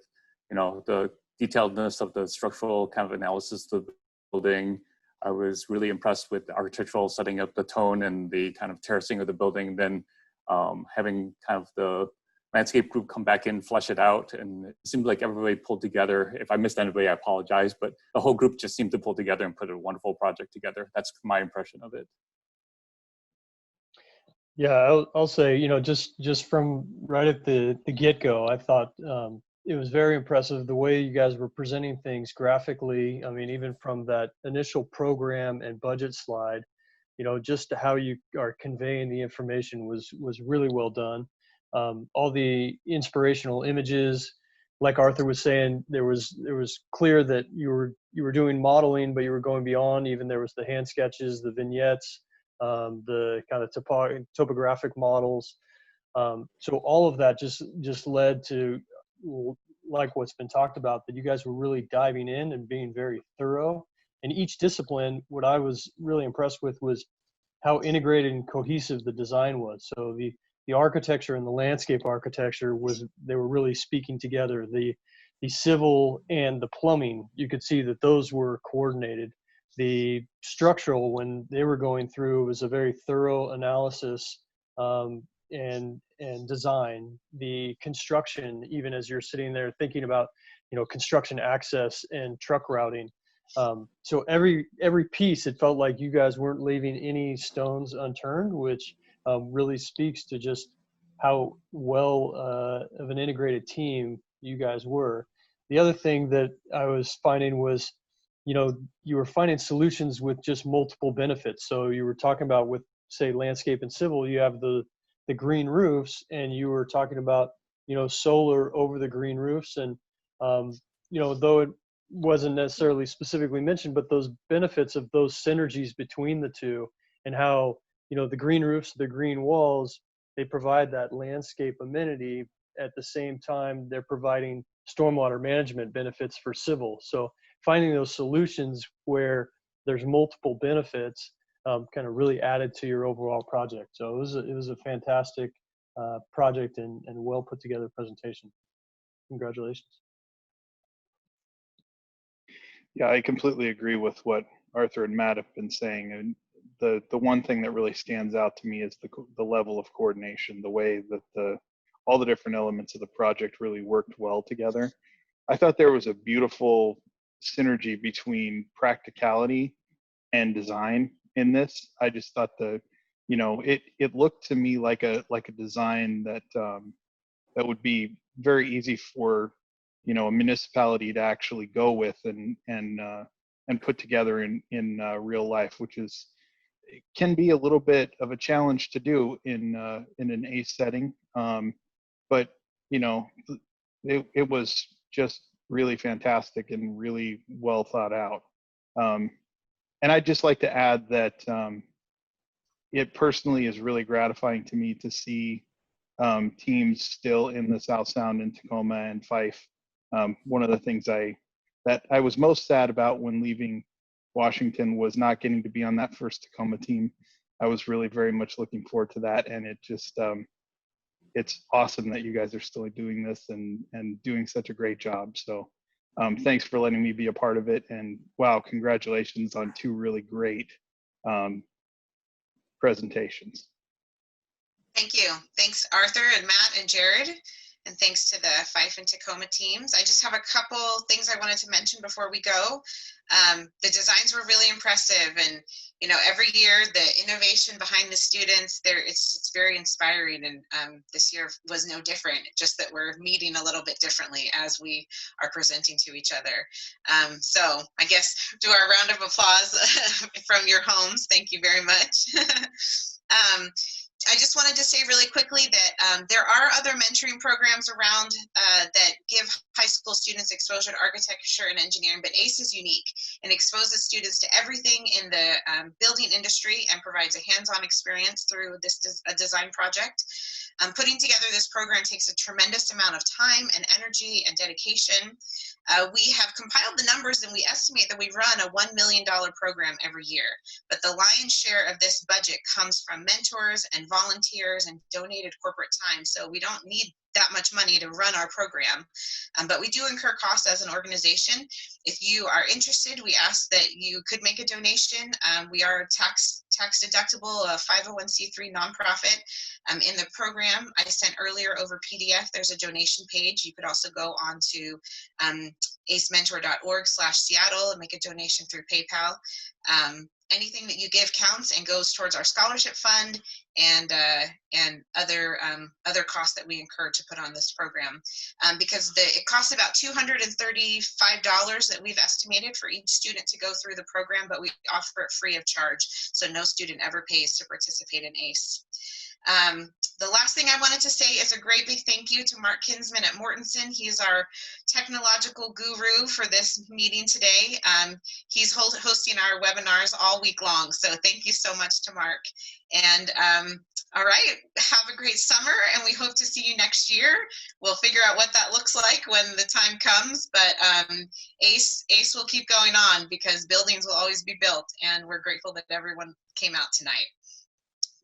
the detailedness of the structural kind of analysis of the building. I was really impressed with the architectural setting up the tone and the kind of terracing of the building. Then having kind of the landscape group come back in, flesh it out, and it seemed like everybody pulled together. If I missed anybody, I apologize, but the whole group just seemed to pull together and put a wonderful project together. That's my impression of it. Yeah, I'll say, just from right at the get-go, I thought it was very impressive the way you guys were presenting things graphically. I mean, even from that initial program and budget slide, just how you are conveying the information was really well done. All the inspirational images, like Arthur was saying, there was clear that you were doing modeling, but you were going beyond. Even there was the hand sketches, the vignettes, the kind of topographic models. So all of that just led to, like what's been talked about, that you guys were really diving in and being very thorough. And each discipline, what I was really impressed with was how integrated and cohesive the design was. So the architecture and the landscape architecture they were really speaking together. The civil and the plumbing, you could see that those were coordinated. The structural, when they were going through, was a very thorough analysis and design. The construction, even as you're sitting there thinking about, construction access and truck routing. So every piece, it felt like you guys weren't leaving any stones unturned, which really speaks to just how well of an integrated team you guys were. The other thing that I was finding was, you were finding solutions with just multiple benefits. So you were talking about with, say, landscape and civil, you have the green roofs, and you were talking about, solar over the green roofs. And, though it wasn't necessarily specifically mentioned, but those benefits of those synergies between the two, and how, the green roofs, the green walls, they provide that landscape amenity. At the same time, they're providing stormwater management benefits for civil. So finding those solutions where there's multiple benefits kind of really added to your overall project. So it was a fantastic project and well put together presentation. Congratulations. Yeah, I completely agree with what Arthur and Matt have been saying. And the one thing that really stands out to me is the level of coordination, the way that all the different elements of the project really worked well together. I thought there was a beautiful synergy between practicality and design in this. I just thought it looked to me like a design that that would be very easy for a municipality to actually go with and put together in real life, which can be a little bit of a challenge to do in an ACE setting. But it was just really fantastic and really well thought out. And I'd just like to add that it personally is really gratifying to me to see teams still in the South Sound and Tacoma and Fife. One of the things that I was most sad about when leaving Washington was not getting to be on that first Tacoma team. I was really very much looking forward to that, and it just it's awesome that you guys are still doing this and doing such a great job. So thanks for letting me be a part of it, and wow, congratulations on 2 really great presentations. Thank you. Thanks, Arthur and Matt and Jared. And thanks to the Fife and Tacoma teams. I just have a couple things I wanted to mention before we go. The designs were really impressive, and every year the innovation behind the students it's very inspiring, and this year was no different, just that we're meeting a little bit differently as we are presenting to each other. So I guess do our round of applause from your homes. Thank you very much. I just wanted to say really quickly that there are other mentoring programs around that give high school students exposure to architecture and engineering, but ACE is unique and exposes students to everything in the building industry and provides a hands-on experience through this design project. Putting together this program takes a tremendous amount of time and energy and dedication. We have compiled the numbers, and we estimate that we run a $1 million program every year, but the lion's share of this budget comes from mentors and volunteers and donated corporate time. So we don't need that much money to run our program, but we do incur costs as an organization. If you are interested, we ask that you could make a donation. We are tax deductible, a 501c3 nonprofit. In the program I sent earlier over PDF, there's a donation page. You could also go on to acementor.org/Seattle and make a donation through PayPal. Anything that you give counts and goes towards our scholarship fund and other costs that we incur to put on this program, because it costs about $235 that we've estimated for each student to go through the program, but we offer it free of charge, so no student ever pays to participate in ACE. The last thing I wanted to say is a great big thank you to Mark Kinsman at Mortensen. He's our technological guru for this meeting today. He's hosting our webinars all week long, so thank you so much to Mark. And all right, have a great summer, and we hope to see you next year. We'll figure out what that looks like when the time comes, but ACE will keep going on because buildings will always be built, and we're grateful that everyone came out tonight.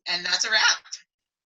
And that's a wrap.